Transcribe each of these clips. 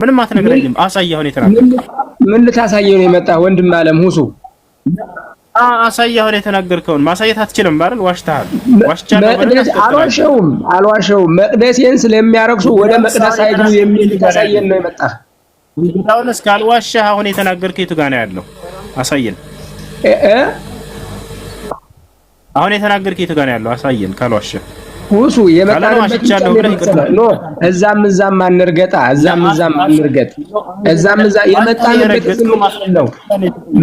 ምንም አትነግረኝም። አሳየህ አሁን የተናገርከው ምን ልታሳየው ነው የመጣ ወንድም አለም ሁሱ? አሳየህ አሁን የተናገርከውን ማሳየት አትችልም አይደል? ዋሽተሃል። አልዋሸውም። መቅደሴን ስለሚያረክሱ ወደ መቅደስ አይግቡ የሚል ታሳየን ነው የመጣ። አሁን እስካልዋሸህ አሁን የተናገርከው የቱ ጋር ነው ያለው? አሳየን። አሁን የተናገርከው የቱ ጋር ነው ያለው? አሳየን ካልዋሸህ። ሁሱ የመጣንበት ነው። እዛም አንርገጣ፣ እዛም አንርገጥ፣ እዛም የመጣንበት ነው።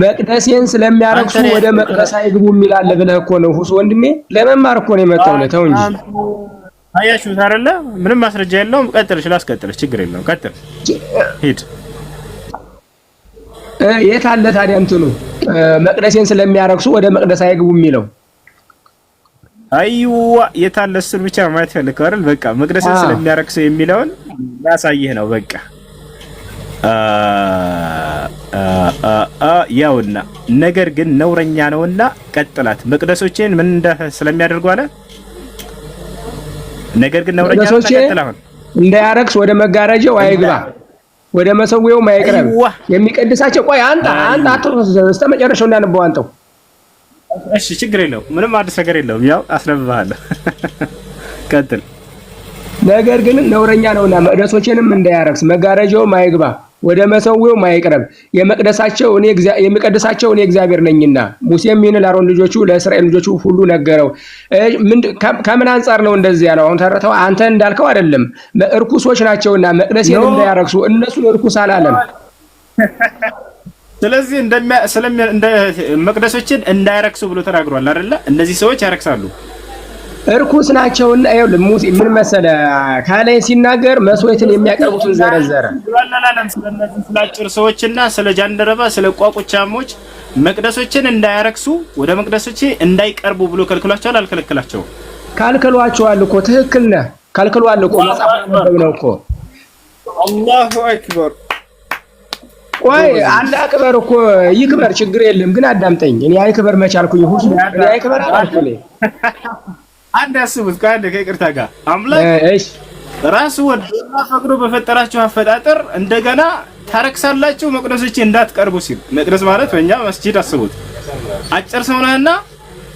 መቅደሴን ስለሚያረክሱ ወደ መቅደስ አይግቡ የሚላል ብለህ እኮ ነው ሁሱ ወንድሜ። ለመማር እኮ ነው የመጣው ነው። ተው እንጂ አያችሁት አይደለ? ምንም ማስረጃ የለውም። ቀጥል፣ ስላስቀጥልሽ ችግር የለውም። ቀጥል፣ ሂድ። የት አለ ታዲያ እንትኑ መቅደሴን ስለሚያረክሱ ወደ መቅደስ አይግቡ የሚለው? አይዋ የታለ? እሱን ብቻ ማየት ፈልገው አይደል? በቃ መቅደስን ስለሚያረክሰው የሚለውን ያሳየህ ነው። በቃ ያውና ነገር ግን ነውረኛ ነውና ቀጥላት። መቅደሶችን ምን ስለሚያደርጉ አለ። ነገር ግን ነውረኛ ነውና ቀጥላው እንዳያረክስ ወደ መጋረጃው አይግባ፣ ወደ መሰዊያው ማይቅረብ የሚቀድሳቸው። ቆይ አንተ እስከመጨረሻው እንዳነበው አንተው። እሺ ችግር የለውም። ምንም አዲስ ነገር የለውም። ያው አስነብባለሁ። ቀጥል። ነገር ግን ነውረኛ ነውና መቅደሶችንም እንዳያረክስ መጋረጃው ማይግባ፣ ወደ መሰዊያው ማይቅረብ የሚቀድሳቸው እኔ እግዚአብሔር ነኝና። ሙሴም ይህን ለአሮን ልጆቹ ለእስራኤል ልጆቹ ሁሉ ነገረው። ከምን አንፃር ነው እንደዚህ ያለው? አሁን ተረተው አንተ እንዳልከው አይደለም። እርኩሶች ናቸውና መቅደሴን እንዳያረክሱ እነሱን እርኩስ አላለም። ስለዚህ መቅደሶችን እንዳይረክሱ ብሎ ተናግሯል አይደለ? እነዚህ ሰዎች ያረክሳሉ፣ እርኩስ ናቸውና። ይኸውልህ ሙሴ ምን መሰለህ ካላይ ሲናገር መስዋዕትን የሚያቀርቡትን ዘረዘረ። ስለነዚህ ስላጭር ሰዎችና ስለ ጃንደረባ ስለ ቋቁቻሞች መቅደሶችን እንዳያረክሱ ወደ መቅደሶቼ እንዳይቀርቡ ብሎ ከልክሏቸዋል። አልከለከላቸውም? ካልክሏቸዋል እኮ። ትክክል ነህ። ካልክሏል እኮ መጽሐፍ ነው እኮ። አላሁ አክበር። ቆይ አንድ አክበር እኮ ይክበር፣ ችግር የለም ግን አዳምጠኝ። እኔ አይክበር መቻልኩኝ ሁሉ እኔ አይክበር አልኩኝ። አንድ ያስቡት ከአንድ ከይቅርታ ጋር አምላክ ራሱ ወዶና ፈቅዶ በፈጠራችሁ አፈጣጠር እንደገና ታረክሳላችሁ መቅደሶቼ እንዳትቀርቡ ሲል፣ መቅደስ ማለት በእኛ መስጂድ አስቡት። አጭር ሰው ነህና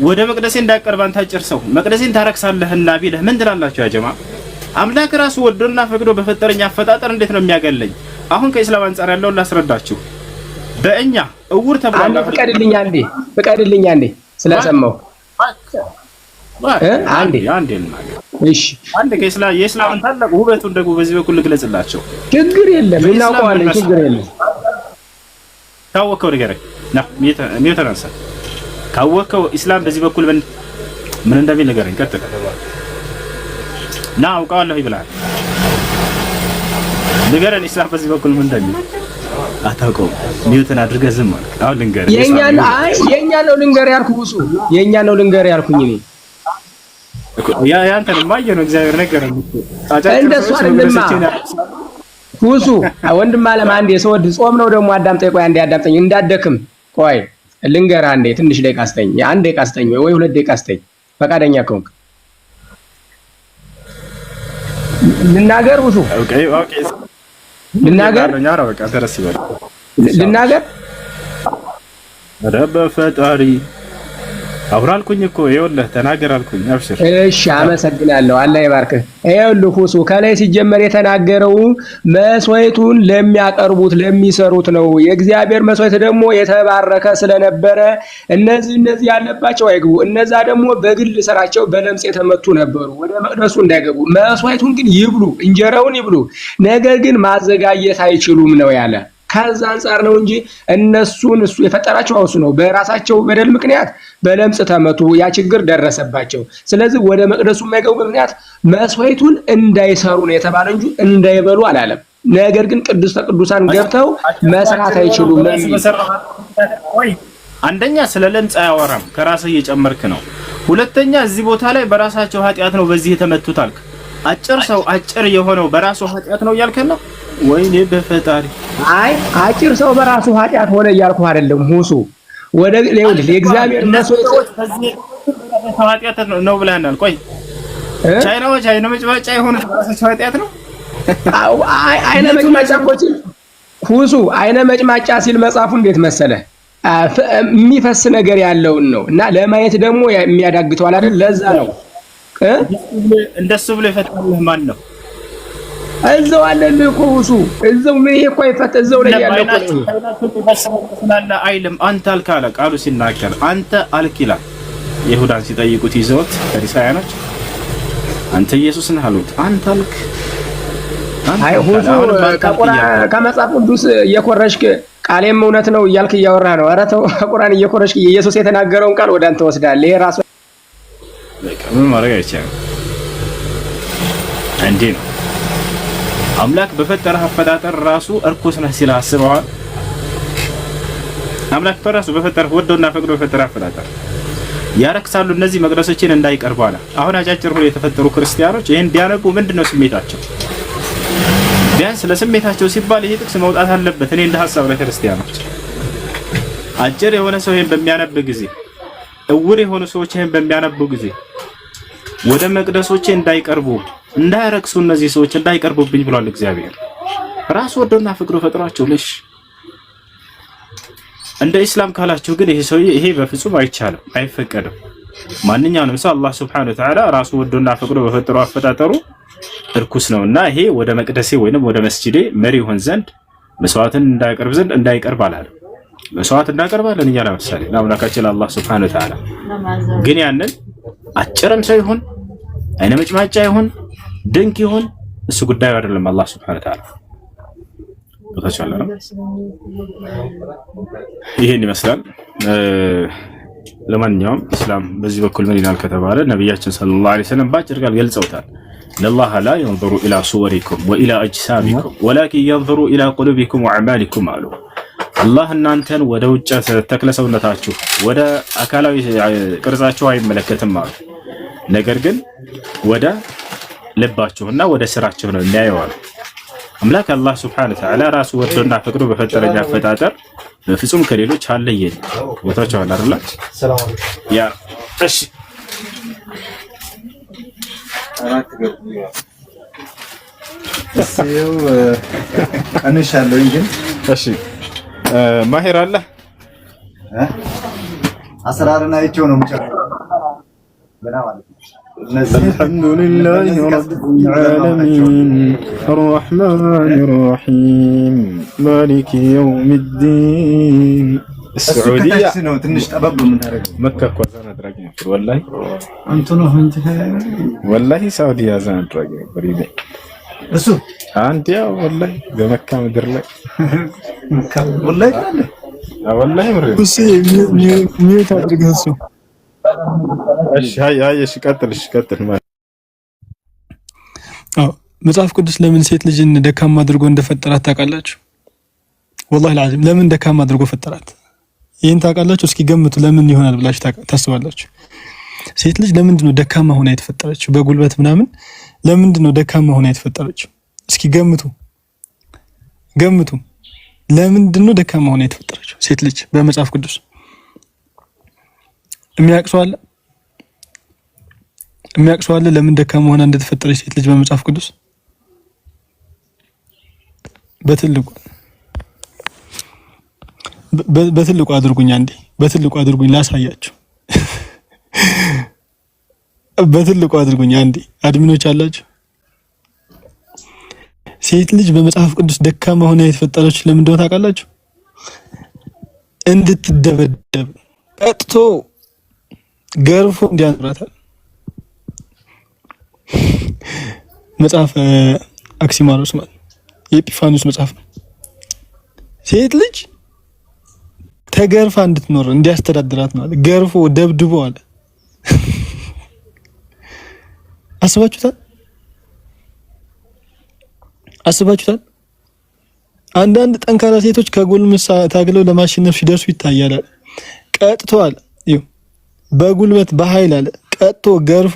ወደ መቅደሴ እንዳትቀርብ አንተ አጭር ሰው መቅደሴን ታረክሳለህና ቢልህ ምን ትላላችሁ? ያ ጀማ አምላክ ራሱ ወዶና ፈቅዶ በፈጠረኝ አፈጣጠር እንዴት ነው የሚያገለኝ? አሁን ከእስላም አንፃር ያለውን ላስረዳችሁ። በእኛ እውር ተብሏል። ፍቀድልኝ አንዴ ስለሰማው አንዴ እሺ፣ አንዴ የእስላምን ታላቅ ውበቱን ደግሞ በዚህ በኩል ልግለጽላቸው። ችግር የለም እናውቀዋለን። ችግር የለም። ካወቀው ንገረኝ ና ተነሳ። ካወቀው ኢስላም በዚህ በኩል ምን እንደሚል ንገረኝ። ቀጥል ና አውቀዋለሁ ይብላል። ንገረን ኢስላም በዚህ በኩል ምን እንደሚል አታውቀውም። ሚውትን አድርገህ ዝም አልክ። አሁን ልንገርህ የኛ ነው ልንገርህ ያልኩህ እሱ የኛ ነው ልንገርህ ያልኩኝ እኔ ያንተን ማየ ነው እግዚአብሔር ነገረኝ እኮ እንደሱ አይደለም። ሁሱ ወንድም አለም አንዴ ሰወድ ጾም ነው ደግሞ አዳምጠኝ። ቆይ አንዴ አዳምጠኝ እንዳደክም። ቆይ ልንገርህ አንዴ ትንሽ ደቂቃ አስተኝ፣ አንድ ደቂቃ አስተኝ ወይ ሁለት ደቂቃ አስተኝ ፈቃደኛ ከሆንክ ልናገር። ሁሱ ኦኬ ልናገር ረበ ፈጣሪ አብራልኩኝ እኮ ይኸውልህ ተናገር አልኩኝ። አብሽር። እሺ አመሰግናለሁ። አላህ ይባርክህ። ይኸውልህ ሁሱ ከላይ ሲጀመር የተናገረው መስዋዕቱን ለሚያቀርቡት ለሚሰሩት ነው። የእግዚአብሔር መስዋዕት ደግሞ የተባረከ ስለነበረ እነዚህ ያለባቸው አይግቡ። እነዛ ደግሞ በግል ስራቸው በለምጽ የተመቱ ነበሩ፣ ወደ መቅደሱ እንዳይገቡ። መስዋዕቱን ግን ይብሉ፣ እንጀራውን ይብሉ፣ ነገር ግን ማዘጋጀት አይችሉም ነው ያለ። ከዛ አንፃር ነው እንጂ እነሱን እሱ የፈጠራቸው እሱ ነው። በራሳቸው በደል ምክንያት በለምጽ ተመቱ፣ ያ ችግር ደረሰባቸው። ስለዚህ ወደ መቅደሱ የማይገቡ ምክንያት መስዋዕቱን እንዳይሰሩ ነው የተባለ እንጂ እንዳይበሉ አላለም። ነገር ግን ቅዱስ ቅዱሳን ገብተው መስራት አይችሉም። አንደኛ ስለ ለምጽ አያወራም፣ ከራስህ እየጨመርክ ነው። ሁለተኛ እዚህ ቦታ ላይ በራሳቸው ኃጢአት ነው በዚህ የተመቱት አልክ። አጭር ሰው አጭር የሆነው በራሱ ኃጢአት ነው እያልከን ነው? ወይኔ በፈጣሪ አይ አጭር ሰው በራሱ ኃጢአት ሆነ እያልኩ አይደለም ሁሱ። ወደ የእግዚአብሔር መስዋዕት በዚህ ኃጢአት ነው ብለናል። ቆይ ቻይና መጭባጫ የሆነ በራሳቸው ኃጢአት ነው አይነ መጭማጫ እኮ ሲል ሁሱ አይነ መጭማጫ ሲል መጽሐፉ እንዴት መሰለ የሚፈስ ነገር ያለውን ነው እና ለማየት ደግሞ የሚያዳግተዋል አይደል? ለዛ ነው እንደሱ ብሎ የፈታልህ ማን ነው? እዛው አለልህ እኮ ሁሱ እዛው ምን ይሄ እኮ ይፈታ እዛው ላይ ያለው ነው አይልም። አንተ አልክ አለ ቃሉ ሲናገር አንተ አልክ ይላል። ይሁዳን ሲጠይቁት ይዘውት ፈሪሳውያኖች አንተ ኢየሱስ ነህ አሉት። አንተ አልክ አይ ሁሱ ከመጽሐፍ ቅዱስ እየኮረሽክ ቃሌም እውነት ነው እያልክ እያወራ ነው። ኧረ ተው ቁርአን እየኮረሽክ ኢየሱስ የተናገረውን ቃል ወደ አንተ ወስዳለህ። ይሄ ራሱ ምን ማድረግ አይቻልም። እንዴ ነው አምላክ በፈጠረህ አፈጣጠር ራሱ እርኩስ ነህ ሲል አስበዋል። አምላክ በራሱ በፈጠረህ ወዶና ፈቅዶ በፈጠረህ አፈጣጠር ያረክሳሉ እነዚህ መቅደሶችን እንዳይቀርቡ አለ። አሁን አጫጭር ሆነው የተፈጠሩ ክርስቲያኖች ይሄን ቢያነቡ ምንድነው ስሜታቸው? ቢያንስ ለስሜታቸው ሲባል ይሄ ጥቅስ መውጣት አለበት። እኔ እንደ ሐሳብ ለክርስቲያኖች አጭር የሆነ ሰው ይሄን በሚያነብ ጊዜ እውር የሆኑ ሰዎች ይሄን በሚያነቡ ጊዜ ወደ መቅደሶቼ እንዳይቀርቡ እንዳያረክሱ እነዚህ ሰዎች እንዳይቀርቡብኝ ብሏል እግዚአብሔር። ራሱ ወዶና ፈቅዶ ፈጥሯቸው ለሽ እንደ እስላም ካላችሁ ግን ይሄ ሰውዬ ይሄ በፍጹም አይቻልም፣ አይፈቀድም። ማንኛውንም ሰው አላህ Subhanahu Wa Ta'ala ራሱ ወዶና ፈቅዶ በፈጠረው አፈጣጠሩ እርኩስ ነውና ይሄ ወደ መቅደሴ ወይንም ወደ መስጂዴ መሪ ይሆን ዘንድ መስዋዕትን እንዳይቀርብ ዘንድ እንዳይቀርብ አላለም። መስዋዕት እንዳቀርባለን እኛ ለምሳሌ ለአምላካችን አላህ Subhanahu Wa Ta'ala ግን ያንን አጭርም ሰው ይሁን አይነ መጭማጫ ይሁን ድንቅ ይሁን እሱ ጉዳዩ አይደለም። አላህ Subhanahu Wa Ta'ala በተቻለ ነው ይሄን ይመስላል። ለማንኛውም እስላም በዚህ በኩል ምን ይላል ከተባለ ነብያችን ሰለላሁ ዐለይሂ ወሰለም ባጭር ቃል ገልጸውታል። ለላህ ላ ينظر الى صوركم والى اجسامكم ولكن ينظر الى قلوبكم واعمالكم አሉ። አላህ እናንተን ወደ ውጭ ተክለ ሰውነታችሁ ወደ አካላዊ ቅርጻችሁ አይመለከትም አሉ። ነገር ግን ወደ ልባችሁና ወደ ስራችሁ ነው የሚያየው። አምላክ አላህ Subhanahu Wa Ta'ala ራሱ ወዶና ፈቅዶ በፈጠረኝ አፈጣጠር በፍጹም ከሌሎች አለየኝ። ቦታቸው አለ አይደል? ሰላም ያ እሺ እሺው አንሻለሁ እንጂ እሺ ማሄር አለ አሰራርና አይቼው ነው የምጨርሰው ገና ማለት ነው። الحمد لله رب العالمين الرحمن الرحيم مالك يوم الدين السعودية ትንሽ ጠበብ ምን ታረጋለህ? መካ እኮ አዛን አድራጊ ነበር ወላሂ አንተ ነው እንጂ ወላሂ ሳውዲ አዛን አድራጊ ነበር ይሄ እሱ አንተ ያው ወላሂ በመካ ምድር ላይ ወላሂ አለ ወላሂ ምር እሺ ሚዩት አድርገህ እሱ እሺ እሺ ቀጥል ማለት መጽሐፍ ቅዱስ ለምን ሴት ልጅን ደካማ አድርጎ እንደፈጠራት ታውቃላችሁ? ወላሂ العظيم ለምን ደካማ አድርጎ ፈጠራት? ይሄን ታውቃላችሁ? እስኪ ገምቱ። ለምን ይሆናል ብላችሁ ታስባላችሁ? ሴት ልጅ ለምንድን ነው ደካማ ሆና የተፈጠረችው? በጉልበት ምናምን ለምንድን ነው ደካማ ሆና የተፈጠረችው? እስኪ ገምቱ። ለምንድን ነው ደካማ ሆና የተፈጠረችው ሴት ልጅ በመጽሐፍ ቅዱስ? የሚያቅሰው አለ ለምን ደካማ ሆና እንደተፈጠረች ሴት ልጅ በመጽሐፍ ቅዱስ? በትልቁ አድርጉኝ አንዴ፣ በትልቁ አድርጉኝ ላሳያችሁ። በትልቁ አድርጉኝ አንዴ፣ አድሚኖች አላችሁ። ሴት ልጅ በመጽሐፍ ቅዱስ ደካማ ሆና የተፈጠረች ለምን እንደሆነ ታውቃላችሁ? እንድትደበደብ ቀጥቶ ገርፎ እንዲያኖራታል። መጽሐፍ አክሲማሮስ ማለት የኤጲፋኒዮስ መጽሐፍ ነው። ሴት ልጅ ተገርፋ እንድትኖር እንዲያስተዳድራት ነው። ገርፎ ደብድቦ አለ። አስባችሁታል? አንዳንድ ጠንካራ ሴቶች ከጎልምሳ ታግለው ለማሸነፍ ሲደርሱ ይታያል። ቀጥቷል ይው በጉልበት በኃይል አለ ቀጥቶ ገርፎ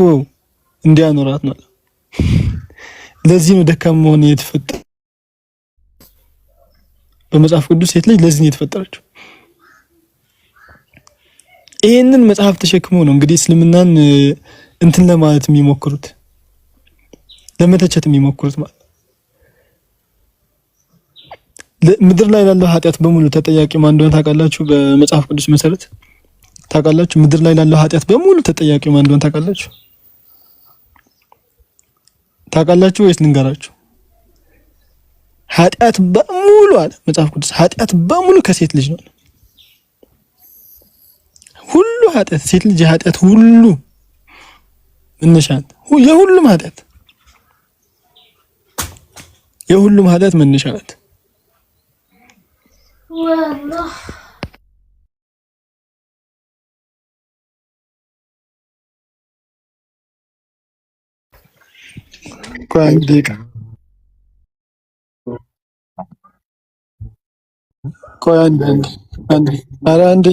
እንዲያኖራት ነው። ለዚህ ነው ደካማ መሆን የተፈጠረ በመጽሐፍ ቅዱስ ሴት ልጅ ለዚህ ነው የተፈጠረችው። ይሄንን መጽሐፍ ተሸክመው ነው እንግዲህ እስልምናን እንትን ለማለት የሚሞክሩት ለመተቸት የሚሞክሩት ማለት ምድር ላይ ላለው ኃጢአት በሙሉ ተጠያቂ ማን እንደሆነ ታውቃላችሁ? በመጽሐፍ ቅዱስ መሰረት ታውቃላችሁ? ምድር ላይ ላለው ኃጢአት በሙሉ ተጠያቂ ማን እንደሆነ ታውቃላችሁ? ታውቃላችሁ ወይስ ልንገራችሁ? ኃጢአት በሙሉ አለ መጽሐፍ ቅዱስ፣ ኃጢአት በሙሉ ከሴት ልጅ ነው። ሁሉ ኃጢአት ሴት ልጅ ኃጢአት ሁሉ መነሻት የሁሉም ኃጢአት መነሻ ናት። والله ቆይ አንዴ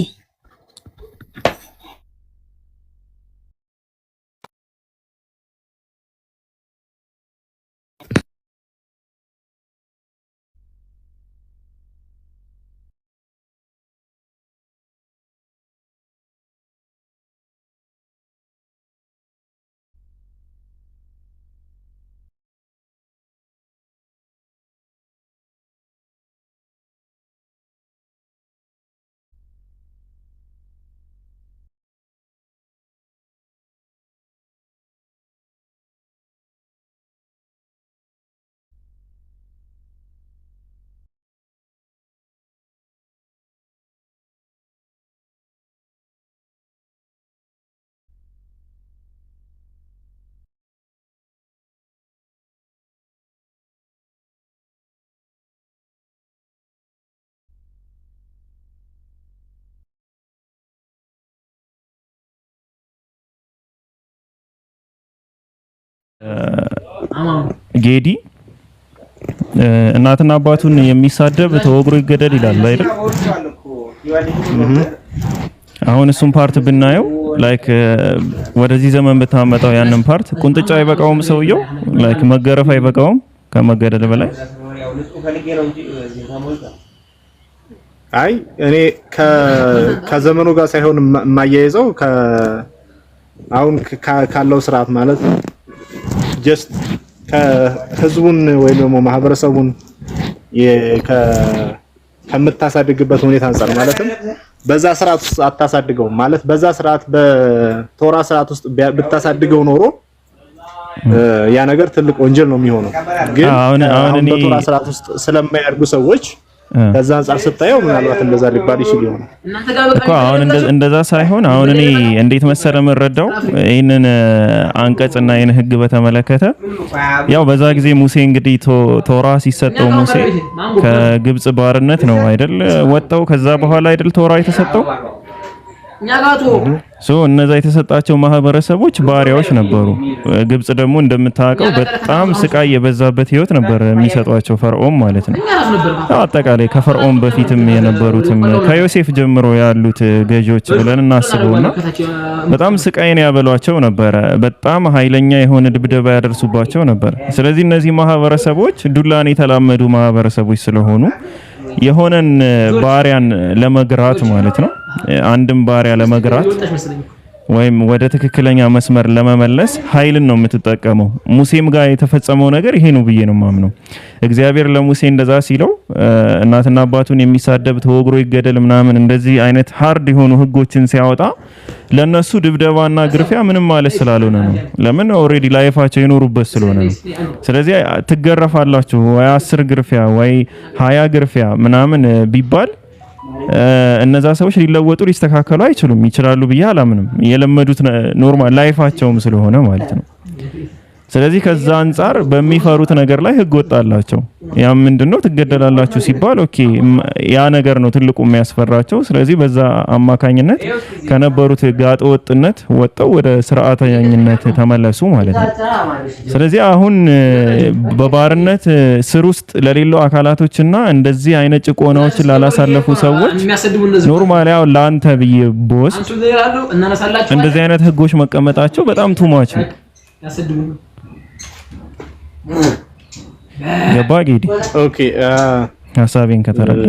ጌዲ እናትና አባቱን የሚሳደብ ተወግሮ ይገደል ይላል አይደል? አሁን እሱን ፓርት ብናየው ላይክ ወደዚህ ዘመን በታመጣው ያንን ፓርት ቁንጥጫ አይበቃውም፣ ሰውየው ላይክ መገረፍ አይበቃውም ከመገደል በላይ። አይ እኔ ከዘመኑ ጋር ሳይሆን የማያይዘው አሁን ካለው ስርዓት ማለት ጀስት ከህዝቡን ወይ ደግሞ ማህበረሰቡን ከምታሳድግበት ሁኔታ አንፃር ማለትም በዛ ስርዓት ውስጥ አታሳድገው ማለት በዛ ስርዓት በቶራ ስርዓት ውስጥ ብታሳድገው ኖሮ ያ ነገር ትልቅ ወንጀል ነው የሚሆነው። ግን አሁን በቶራ ስርዓት ውስጥ ስለማያድጉ ሰዎች ከዛ አንፃር ስታየው ምናልባት እንደዛ ሊባል ይችላል ይሆናል እኮ። አሁን እንደዛ ሳይሆን አሁን እኔ እንዴት መሰለ መረዳው ይሄንን አንቀጽና ይሄን ህግ በተመለከተ ያው በዛ ጊዜ ሙሴ እንግዲህ ቶራ ሲሰጠው ሙሴ ከግብጽ ባርነት ነው አይደል ወጣው። ከዛ በኋላ አይደል ቶራ የተሰጠው። እነዛ የተሰጣቸው ማህበረሰቦች ባሪያዎች ነበሩ። ግብጽ ደግሞ እንደምታውቀው በጣም ስቃይ የበዛበት ህይወት ነበር የሚሰጧቸው ፈርዖን ማለት ነው። አጠቃላይ ከፈርዖን በፊትም የነበሩትም ከዮሴፍ ጀምሮ ያሉት ገዢዎች ብለን እናስበውና በጣም ስቃይን ያበሏቸው ነበር። በጣም ኃይለኛ የሆነ ድብደባ ያደርሱባቸው ነበር። ስለዚህ እነዚህ ማህበረሰቦች ዱላን የተላመዱ ማህበረሰቦች ስለሆኑ የሆነን ባሪያን ለመግራት ማለት ነው አንድም ባሪያ ለመግራት ወይም ወደ ትክክለኛ መስመር ለመመለስ ኃይልን ነው የምትጠቀመው። ሙሴም ጋር የተፈጸመው ነገር ይሄ ነው ብዬ ነው ማምነው። እግዚአብሔር ለሙሴ እንደዛ ሲለው እናትና አባቱን የሚሳደብ ተወግሮ ይገደል ምናምን እንደዚህ አይነት ሃርድ የሆኑ ህጎችን ሲያወጣ ለነሱ ድብደባና ግርፊያ ምንም ማለት ስላልሆነ ነው። ለምን ኦሬዲ ላይፋቸው ይኖሩበት ስለሆነ ነው። ስለዚህ ትገረፋላችሁ ወይ 10 ግርፊያ ወይ 20 ግርፊያ ምናምን ቢባል እነዛ ሰዎች ሊለወጡ ሊስተካከሉ አይችሉም። ይችላሉ ብዬ አላምንም። የለመዱት ኖርማል ላይፋቸውም ስለሆነ ማለት ነው። ስለዚህ ከዛ አንፃር በሚፈሩት ነገር ላይ ህግ ወጣላቸው። ያ ምንድነው ትገደላላችሁ ሲባል ኦኬ ያ ነገር ነው ትልቁ የሚያስፈራቸው። ስለዚህ በዛ አማካኝነት ከነበሩት ጋጠ ወጥነት ወጣው ወደ ስርዓተኛነት ተመለሱ ማለት ነው። ስለዚህ አሁን በባርነት ስር ውስጥ ለሌለው አካላቶችና እንደዚህ አይነት ጭቆናዎችን ላላሳለፉ ሰዎች ኖርማሊ ያው ላንተ ብዬ ቦስ እንደዚህ አይነት ህጎች መቀመጣቸው በጣም ቱማች ነው። ገባጊዲ ኦኬ ሐሳቤን ከተረዳ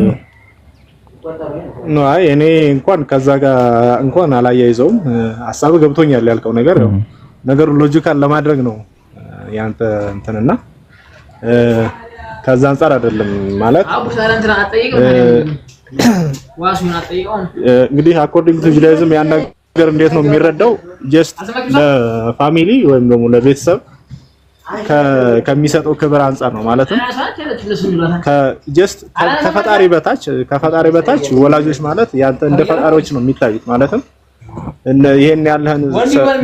ነው። አይ እኔ እንኳን ከዛ ጋር እንኳን አላያይዘውም። ሐሳብ ገብቶኛል ያልከው ነገር ነው። ነገሩ ሎጂካል ለማድረግ ነው ያንተ እንትንና ከዛ አንፃር አይደለም ማለት እንግዲህ አኮርዲንግ ቱ ጁዳይዝም ያን ነገር እንዴት ነው የሚረዳው? ጀስት ለፋሚሊ ወይም ደግሞ ለቤተሰብ ከሚሰጠው ክብር አንፃር ነው ማለትም ከፈጣሪ በታች ወላጆች ማለት ያንተ እንደ ፈጣሪዎች ነው የሚታዩት ማለትም ይሄን ያለህን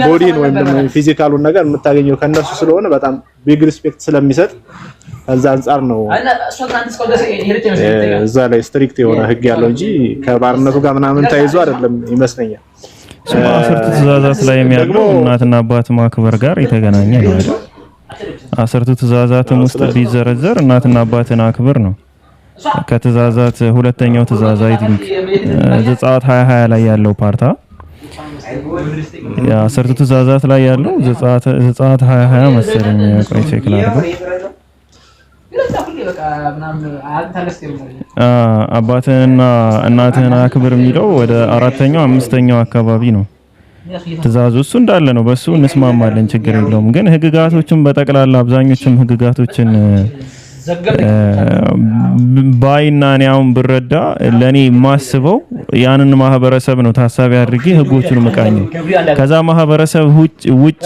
ቦዲን ወይም ደግሞ ፊዚካሉን ነገር የምታገኘው ከነሱ ስለሆነ በጣም ቢግ ሪስፔክት ስለሚሰጥ ከዛ አንፃር ነው እዛ ላይ ስትሪክት የሆነ ህግ ያለው እንጂ ከባርነቱ ጋር ምናምን ተይዞ አይደለም ይመስለኛል። አስርቱ ትእዛዛት ላይ የሚያለው እናትና አባት ማክበር ጋር የተገናኘ ነው አይደል? አስርቱ ትእዛዛትም ውስጥ ቢዘረዘር እናትና አባትን አክብር ነው። ከትእዛዛት ሁለተኛው ትእዛዝ አይ ቲንክ ዘጸአት 20 ላይ ያለው ፓርታ አስርቱ ትእዛዛት ላይ ያለው ዘጸአት 20 መሰለኝ ቆይ ቼክ ላድርገው። አባትህንና እናትህን አክብር የሚለው ወደ አራተኛው አምስተኛው አካባቢ ነው ትእዛዙ። እሱ እንዳለ ነው፣ በሱ እንስማማለን፣ ችግር የለውም። ግን ህግጋቶችን በጠቅላላ አብዛኞቹም ህግጋቶችን ባይና እኔ አሁን ብረዳ ለኔ የማስበው ያንን ማህበረሰብ ነው ታሳቢ አድርጌ ህጎቹን መቃኘው። ከዛ ማህበረሰብ ውጭ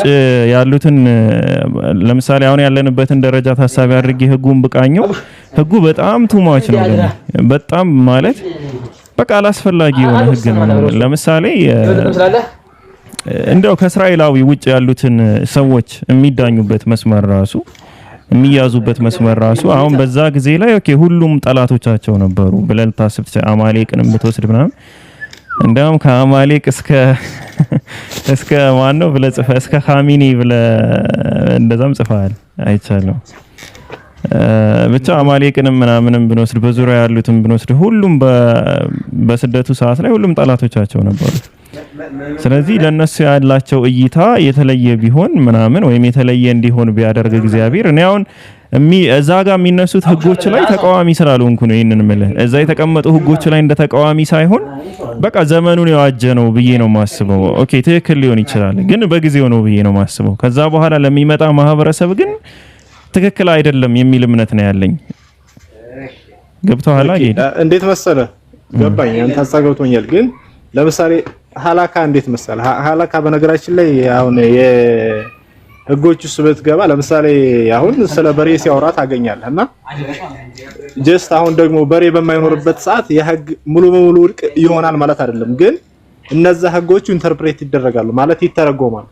ያሉትን ለምሳሌ አሁን ያለንበትን ደረጃ ታሳቢ አድርጌ ህጉን ብቃኘው ህጉ በጣም ቱማች ነው ለኔ። በጣም ማለት በቃ አላስፈላጊ የሆነ ህግ ነው። ለምሳሌ እንደው ከእስራኤላዊ ውጭ ያሉትን ሰዎች የሚዳኙበት መስመር ራሱ የሚያዙበት መስመር ራሱ አሁን በዛ ጊዜ ላይ ኦኬ ሁሉም ጠላቶቻቸው ነበሩ ብለህ ልታስብ ትችላለህ። አማሌቅንም ብትወስድ ምናምን እንደውም ከአማሌቅ እስከ ማን ነው ብለህ ጽፈህ እስከ ኻሚኒ ብለህ እንደዛም ጽፈሃል አይቻለሁ። ብቻ አማሌቅንም ምናምንም ብንወስድ በዙሪያ ያሉትን ብንወስድ ሁሉም በስደቱ ሰዓት ላይ ሁሉም ጠላቶቻቸው ነበሩ። ስለዚህ ለነሱ ያላቸው እይታ የተለየ ቢሆን ምናምን ወይም የተለየ እንዲሆን ቢያደርግ እግዚአብሔር እኔ አሁን እዛ ጋር የሚነሱት ህጎች ላይ ተቃዋሚ ስላልሆንኩ ነው ይሄንን የምልህ። እዛ የተቀመጡ ህጎች ላይ እንደ ተቃዋሚ ሳይሆን በቃ ዘመኑን የዋጀ ነው ብዬ ነው ማስበው። ኦኬ ትክክል ሊሆን ይችላል፣ ግን በጊዜው ነው ብዬ ነው ማስበው። ከዛ በኋላ ለሚመጣ ማህበረሰብ ግን ትክክል አይደለም የሚል እምነት ነው ያለኝ። ገብቶሃል አይደል? እንዴት መሰለ ገባኝ፣ አንተ አሳገብቶኛል። ግን ለምሳሌ ሐላካ እንዴት መሰለ ሐላካ በነገራችን ላይ አሁን የህጎች ውስጥ ብትገባ ለምሳሌ አሁን ስለ በሬ ሲያወራ ታገኛለህ እና ጀስት አሁን ደግሞ በሬ በማይኖርበት ሰዓት የህግ ሙሉ በሙሉ ውድቅ ይሆናል ማለት አይደለም። ግን እነዛ ህጎቹ ኢንተርፕሬት ይደረጋሉ ማለት ይተረጎማሉ።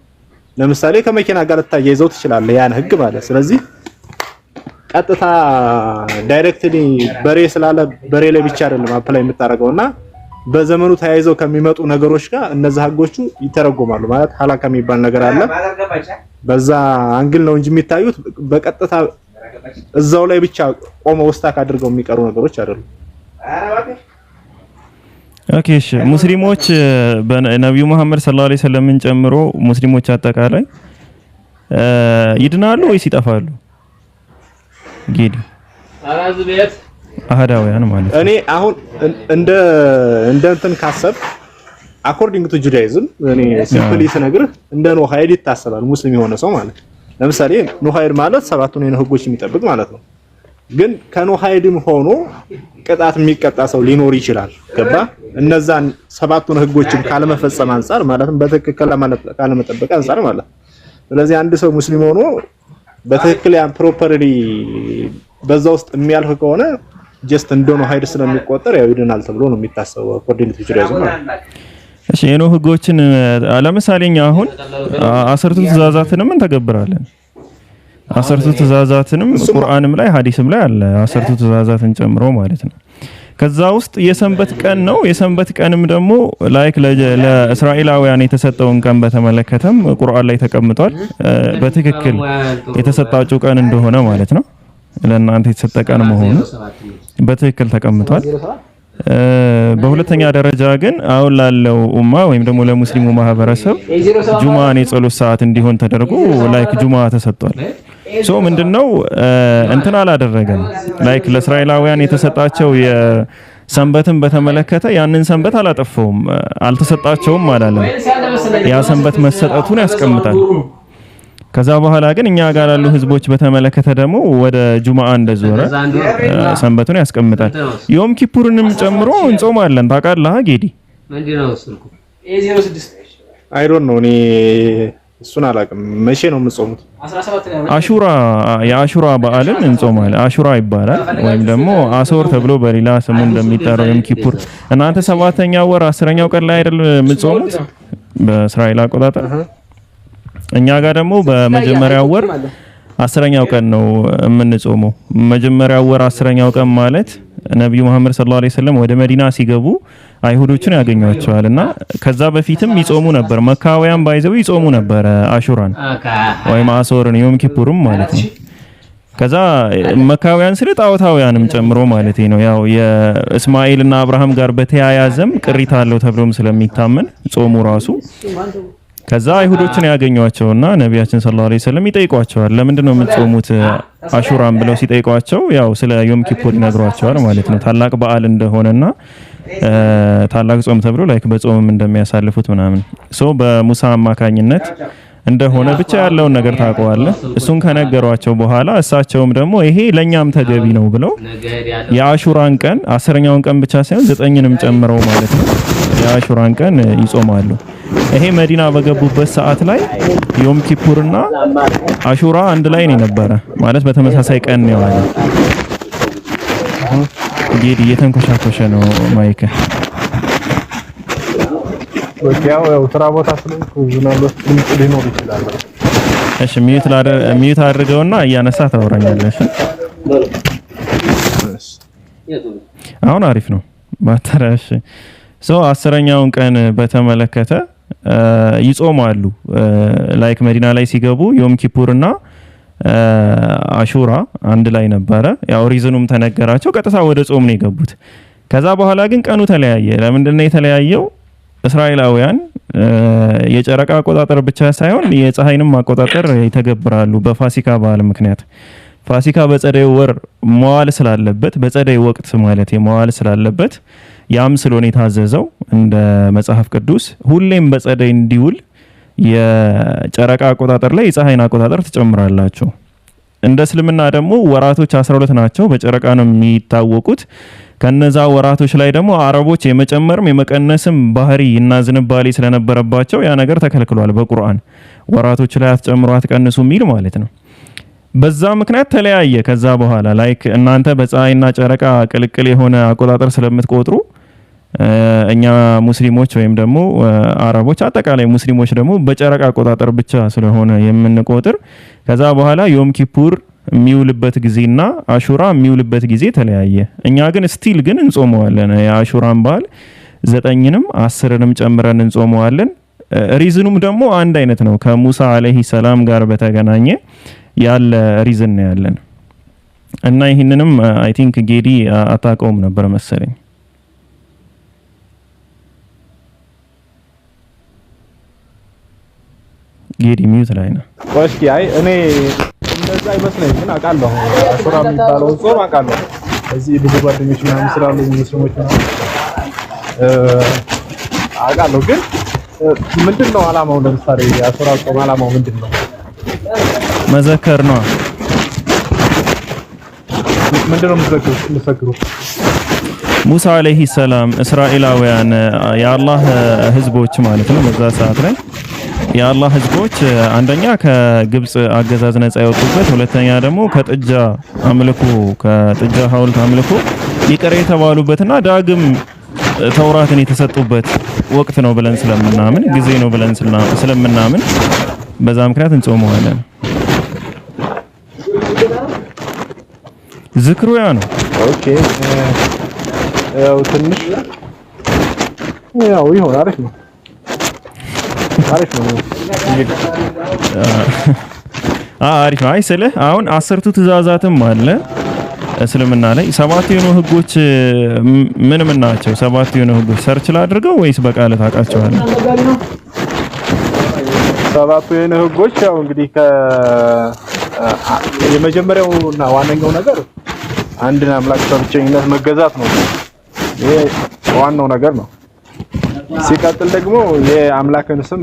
ለምሳሌ ከመኪና ጋር ልታያይዘው ትችላለህ ያን ህግ ማለት። ስለዚህ ቀጥታ ዳይሬክትሊ በሬ ስላለ በሬ ላይ ብቻ አይደለም አፕላይ የምታደርገውና በዘመኑ ተያይዘው ከሚመጡ ነገሮች ጋር እነዛ ህጎቹ ይተረጎማሉ ማለት ሐላካ የሚባል ነገር አለ። በዛ አንግል ነው እንጂ የሚታዩት በቀጥታ እዛው ላይ ብቻ ቆመው ስታክ አድርገው የሚቀሩ ነገሮች አይደሉም። ኦኬ እሺ፣ ሙስሊሞች በነብዩ መሐመድ ሰለላሁ ዐለይሂ ወሰለምን ጨምሮ ሙስሊሞች አጠቃላይ ይድናሉ ወይስ ይጠፋሉ? ጌዲ አህዳውያን ማለት እኔ አሁን እንደ እንትን ካሰብ አኮርዲንግ ቱ ጁዳይዝም እኔ ሲምፕሊ ስነግርህ እንደ ኖሃይድ ይታሰባል ሙስሊም የሆነ ሰው ማለት። ለምሳሌ ኖሃይድ ማለት ሰባቱን ህጎች የሚጠብቅ ማለት ነው። ግን ከኖሃይድም ሆኖ ቅጣት የሚቀጣ ሰው ሊኖር ይችላል። ገባ? እነዛን ሰባቱን ህጎችን ካለመፈጸም አንፃር ማለትም በትክክል ካለመጠበቅ አንፃር ማለት። ስለዚህ አንድ ሰው ሙስሊም ሆኖ በትክክል ያን ፕሮፐርሊ በዛ ውስጥ የሚያልፍ ከሆነ ጀስት እንደሆነ ሀይድ ስለሚቆጠር ያው ይድናል ተብሎ ነው የሚታሰበው አኮርዲንግ ቱ ጁዳይዝም። እሺ የኖህ ህጎችን ለምሳሌኛ አሁን አስርቱ ትእዛዛትንም እንተገብራለን። አስርቱ ትእዛዛትንም ቁርአንም ላይ ሐዲስም ላይ አለ፣ አስርቱ ትእዛዛትን ጨምሮ ማለት ነው። ከዛ ውስጥ የሰንበት ቀን ነው። የሰንበት ቀንም ደግሞ ላይክ ለእስራኤላውያን የተሰጠውን ቀን በተመለከተም ቁርአን ላይ ተቀምጧል። በትክክል የተሰጣቸው ቀን እንደሆነ ማለት ነው። ለእናንተ የተሰጠ ቀን መሆኑ በትክክል ተቀምጧል። በሁለተኛ ደረጃ ግን አሁን ላለው ኡማ ወይም ደግሞ ለሙስሊሙ ማህበረሰብ ጁማን የጸሎት ሰዓት እንዲሆን ተደርጎ ላይክ ጁማ ተሰጥቷል። ሶ ምንድነው እንትን አላደረገም። ላይክ ለእስራኤላውያን የተሰጣቸው የሰንበትን በተመለከተ ያንን ሰንበት አላጠፋውም፣ አልተሰጣቸውም አላለም። ያ ሰንበት መሰጠቱን ያስቀምጣል። ከዛ በኋላ ግን እኛ ጋር ያሉ ህዝቦች በተመለከተ ደግሞ ወደ ጁማአ እንደዞረ ሰንበቱን ያስቀምጣል። ዮም ኪፑርንም ጨምሮ እንጾማለን። ታውቃለህ ጌዲ? ምንድነው ስልኩ? አይ ዶንት ኖ እኔ እሱን አላውቅም። መቼ ነው የምጾሙት? አሹራ የአሹራ በዓልን እንጾማለን። አሹራ ይባላል ወይም ደግሞ አሶር ተብሎ በሌላ ስሙ እንደሚጠራው ዮም ኪፑር። እናንተ 7ኛው ወር 10ኛው ቀን ላይ አይደል የምትጾሙት በእስራኤል አቆጣጠር? እኛ ጋር ደግሞ በመጀመሪያው ወር 10ኛው ቀን ነው የምንጾመው። መጀመሪያው ወር 10ኛው ቀን ማለት ነብዩ መሐመድ ሰለላሁ ዐለይሂ ወሰለም ወደ መዲና ሲገቡ አይሁዶችን ያገኟቸዋልና ከዛ በፊትም ይጾሙ ነበር። መካውያን ባይዘው ይጾሙ ነበር አሹራን ወይም አሶርን ዮም ኪፑርም ማለት ነው። ከዛ መካውያን ስለ ጣዖታውያንም ጨምሮ ማለት ነው። ያው የእስማኤልና አብርሃም ጋር በተያያዘም ቅሪታ አለው ተብሎም ስለሚታመን ጾሙ ራሱ ከዛ አይሁዶችን ያገኟቸውና ነቢያችን ሰለላሁ ዐለይሂ ወሰለም ይጠይቋቸዋል። ለምንድን ነው የምትጾሙት አሹራን ብለው ሲጠይቋቸው ያው ስለ ዮም ኪፑር ይነግሯቸዋል ማለት ነው። ታላቅ በዓል እንደሆነና ታላቅ ጾም ተብሎ ላይክ በጾምም እንደሚያሳልፉት ምናምን በሙሳ አማካኝነት እንደሆነ ብቻ ያለውን ነገር ታውቀዋለህ። እሱን ከነገሯቸው በኋላ እሳቸውም ደግሞ ይሄ ለኛም ተገቢ ነው ብለው የአሹራን ቀን 10ኛውን ቀን ብቻ ሳይሆን 9ንም ጨምረው ማለት ነው የአሹራን ቀን ይጾማሉ። ይሄ መዲና በገቡበት ሰዓት ላይ ዮም ኪፑርና አሹራ አንድ ላይ ነው የነበረ ማለት በተመሳሳይ ቀን ነው ያለው። ጌዲ እየተንኮሻኮሸ ነው ማይክ ያው ስራ ቦታ ስለሆንኩ ምናልባት ድምጽ ሊኖር ይችላል። እሺ ሚዩት አድርገውና እያነሳ ታወራኛለሽ። አሁን አሪፍ ነው ማተራሽ 10ኛውን ቀን በተመለከተ ይጾማሉ። ላይክ መዲና ላይ ሲገቡ ዮም ኪፑርና አሹራ አንድ ላይ ነበረ። ያው ሪዝኑም ተነገራቸው። ቀጥታ ወደ ጾም ነው የገቡት። ከዛ በኋላ ግን ቀኑ ተለያየ። ለምንድን ነው የተለያየው? እስራኤላውያን የጨረቃ አቆጣጠር ብቻ ሳይሆን የፀሐይንም አቆጣጠር ይተገብራሉ በፋሲካ በዓል ምክንያት። ፋሲካ በጸደይ ወር መዋል ስላለበት በጸደይ ወቅት ማለት መዋል ስላለበት ያም ስለሆነ የታዘዘው እንደ መጽሐፍ ቅዱስ ሁሌም በጸደይ እንዲውል የጨረቃ አቆጣጠር ላይ የፀሐይን አቆጣጠር ትጨምራላችሁ። እንደ እስልምና ደግሞ ወራቶች 12 ናቸው፣ በጨረቃ ነው የሚታወቁት። ከነዛ ወራቶች ላይ ደግሞ አረቦች የመጨመርም የመቀነስም ባህሪ እና ዝንባሌ ስለነበረባቸው ያ ነገር ተከልክሏል በቁርአን። ወራቶች ላይ አትጨምሩ አትቀንሱ የሚል ማለት ነው። በዛ ምክንያት ተለያየ። ከዛ በኋላ ላይክ እናንተ በፀሐይና ጨረቃ ቅልቅል የሆነ አቆጣጠር ስለምትቆጥሩ እኛ ሙስሊሞች ወይም ደግሞ አረቦች አጠቃላይ ሙስሊሞች ደግሞ በጨረቃ አቆጣጠር ብቻ ስለሆነ የምንቆጥር ከዛ በኋላ ዮም ኪፑር የሚውልበት ጊዜና አሹራ የሚውልበት ጊዜ ተለያየ። እኛ ግን ስቲል ግን እንጾመዋለን። የአሹራን በዓል 9ንም 10ንም ጨምረን እንጾመዋለን። ሪዝኑም ደግሞ አንድ አይነት ነው። ከሙሳ አለይሂ ሰላም ጋር በተገናኘ ያለ ሪዝን ነው ያለን እና ይህንንም አይ ቲንክ ጌዲ አታውቀውም ነበር መሰለኝ። ጌዲ ሚዩት ላይ ነው። እስኪ አይ እኔ እንደዛ አይመስለኝም ግን አውቃለሁ። አሹራ የሚባለው ጾም አውቃለሁ። እዚህ ብዙ ጓደኞች ምናምን ስላሉ ሙስሊሞች አውቃለሁ። ግን ምንድነው አላማው? ለምሳሌ የአሹራ ጾም አላማው ምንድነው? መዘከር ነው። ምንድነው መዘከሩ? ሙሳ አለይሂ ሰላም እስራኤላውያን የአላህ ህዝቦች ማለት ነው በዛ ሰዓት ላይ የአላህ ህዝቦች አንደኛ ከግብጽ አገዛዝ ነፃ የወጡበት፣ ሁለተኛ ደግሞ ከጥጃ አምልኮ ከጥጃ ሐውልት አምልኮ ይቅር የተባሉበትና ዳግም ተውራትን የተሰጡበት ወቅት ነው ብለን ስለምናምን ጊዜ ነው ብለን ስለምናምን በዛ ምክንያት እንጾመዋለን። ዝክሩ ያ ነው። ኦኬ ያው ትንሽ ያው ይሆን አሪፍ ነው። አሪፍ ነው። አሪፍ ነው። አይ ስልህ አሁን 10ቱ ትእዛዛትም አለ እስልምና ላይ። 7 የሆኑ ህጎች ምን ምን ናቸው? 7 የሆኑ ህጎች ሰርች ላድርገው ወይስ በቃል ታውቃቸዋለህ? 7 የሆኑ ህጎች ያው እንግዲህ የመጀመሪያውና ዋነኛው ነገር አንድን አምላክ በብቸኝነት መገዛት ነው። ይሄ ዋናው ነገር ነው። ሲቀጥል ደግሞ የአምላክን ስም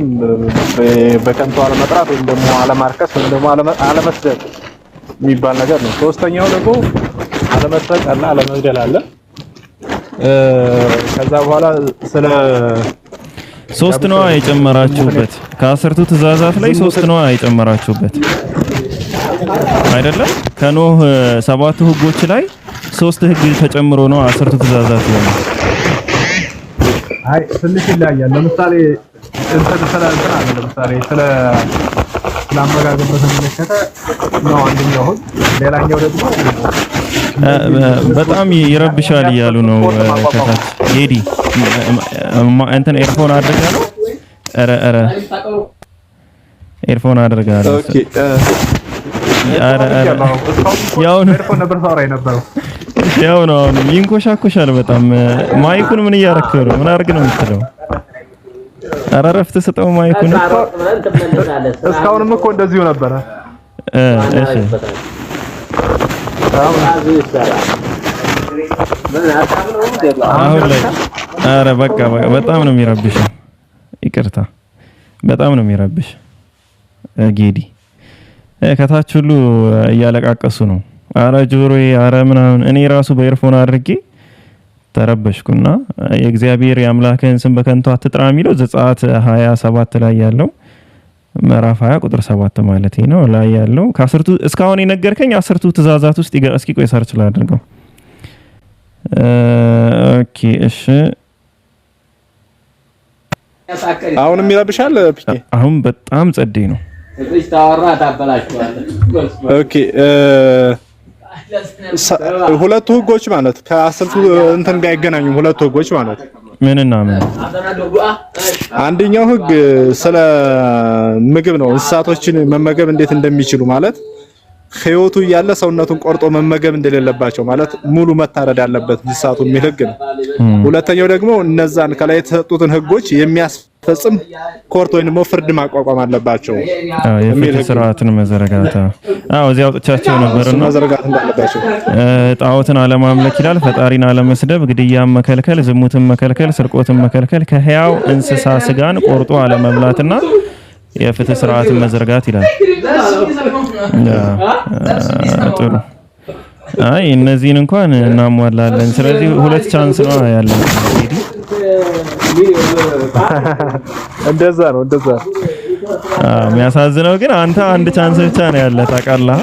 በከንቱ አለመጥራት ወይም ደግሞ አለማርከስ ወይም ደግሞ አለመስደብ የሚባል ነገር ነው። ሶስተኛው ደግሞ አለመስረቅ አለ፣ አለመግደል አለ። ከዛ በኋላ ስለ ሶስት ነው የጨመራችሁበት ከ10ቱ ትእዛዛት ላይ ሶስት ነው የጨመራችሁበት አይደለም? ከኖህ 7 ህጎች ላይ 3 ህግ ተጨምሮ ነው 10ቱ ትእዛዛት ነው። አይ ትንሽ ይለያያል። ለምሳሌ ለምሳሌ ስለ አመጋገብ በተመለከተ ነው አንደኛው ህግ፣ ሌላኛው ደግሞ በጣም ይረብሻል እያሉ ነው ከታች ጌዲ እንትን ኤርፎን አድርጋ ነው። ኧረ ኤርፎን አድርጋ ነው። ኦኬ ያው ነው ኤርፎን ነበር ታወራ የነበረው። ያው ነው ይንኮሻኮሻል በጣም። ማይኩን ምን እያረከሩ ምን አድርግ ነው የምትለው? ኧረ ረፍት ስጠው ማይኩን። እስካሁንም እኮ እንደዚሁ ነበረ። እሺ አሁን ላይ ኧረ በቃ በጣም ነው የሚረብሽው። ይቅርታ በጣም ነው የሚረብሽ። ጌዲ ከታች ሁሉ እያለቃቀሱ ነው። ኧረ ጆሮዬ ኧረ ምናምን እኔ ራሱ በኤርፎን አድርጌ ተረበሽኩና የእግዚአብሔር የአምላክህን ስም በከንቱ አትጥራ የሚለው ዘጸአት 27 ላይ ያለው ምዕራፍ 20 ቁጥር 7 ማለት ነው ላይ ያለው ከ10ቱ እስካሁን የነገርከኝ 10ቱ ትእዛዛት ውስጥ እስኪ ቆይ ሰርች ላድርገው። ኦኬ እሺ አሁንም ይረብሻል። ፒኬ አሁን በጣም ጸዴ ነው። ኦኬ ሁለቱ ህጎች ማለት ከ10ቱ እንትን ጋር አይገናኙም። ሁለቱ ህጎች ማለት ምንና ምን? አንደኛው ህግ ስለ ምግብ ነው። እንስሳቶችን መመገብ እንዴት እንደሚችሉ ማለት ህይወቱ እያለ ሰውነቱን ቆርጦ መመገብ እንደሌለባቸው ማለት ሙሉ መታረድ አለበት እንስሳቱ የሚል ህግ ነው። ሁለተኛው ደግሞ እነዛን ከላይ የተሰጡትን ህጎች የሚያስፈጽም ኮርት ወይም ደግሞ ፍርድ ማቋቋም አለባቸው። የፍትህ ስርዓትን መዘረጋታ እዚያ አውጥቻቸው ነበርና መዘረጋት እንዳለባቸው ጣዖትን አለማምለክ ይላል፣ ፈጣሪን አለመስደብ፣ ግድያን መከልከል፣ ዝሙትን መከልከል፣ ስርቆትን መከልከል፣ ከህያው እንስሳ ስጋን ቆርጦ አለመብላትና የፍትህ ስርዓትን መዘርጋት ይላል። ጥሩ አይ እነዚህን እንኳን እናሟላለን። ስለዚህ ሁለት ቻንስ ነው ያለን። እንደዛ ነው። የሚያሳዝነው ግን አንተ አንድ ቻንስ ብቻ ነው ያለ ታውቃለህ።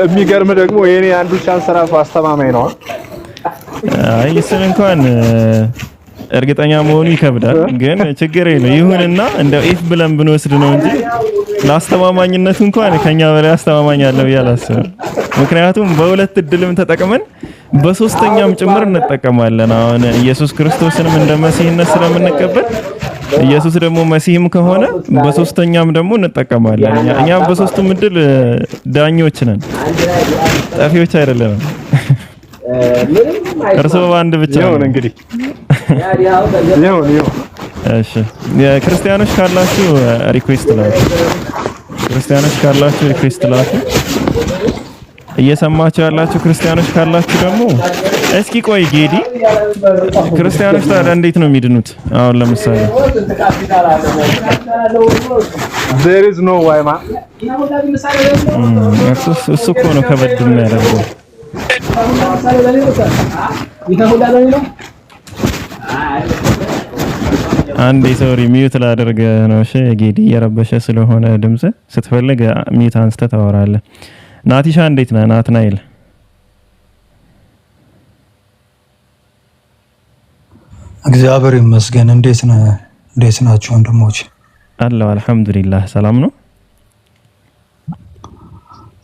የሚገርም ደግሞ የኔ አንዱ ቻንስ ራሱ አስተማማኝ ነው። አይ እሱን እንኳን እርግጠኛ መሆኑ ይከብዳል፣ ግን ችግር የለም ይሁንና እንደው ኢፍ ብለን ብንወስድ ነው እንጂ ለአስተማማኝነቱ እንኳን ከኛ በላይ አስተማማኝ አለ ብዬ አላስብም። ምክንያቱም በሁለት እድልም ተጠቅመን በሶስተኛም ጭምር እንጠቀማለን። አሁን ኢየሱስ ክርስቶስንም እንደ መሲህነት ስለምንቀበል ኢየሱስ ደግሞ መሲህም ከሆነ በሶስተኛም ደግሞ እንጠቀማለን። እኛም በሶስቱም እድል ዳኞች ነን፣ ጠፊዎች አይደለንም። እርስዎ በአንድ ብቻ ነው እንግዲህ ይሁን። እሺ የክርስቲያኖች ካላችሁ ሪኩዌስት ላኩ። እየሰማችሁ ያላችሁ ክርስቲያኖች ካላችሁ ደግሞ እስኪ ቆይ ጌዲ፣ ክርስቲያኖች ታዲያ እንዴት ነው የሚድኑት? አሁን ለምሳሌ there is no way man እሱ እኮ ነው ከበድ የሚያደርገው። አንዴ ሶሪ ሚዩት ላደርግ ነው። እሺ ጌዲ እየረበሸ ስለሆነ ድምጽ ስትፈልግ ሚዩት አንስተህ ታወራለህ። ናቲሻ እንዴት ነህ? ናትናኤል እግዚአብሔር ይመስገን። እንዴት ናችሁ ወንድሞች? አለሁ አልሐምዱሊላህ። ሰላም ነው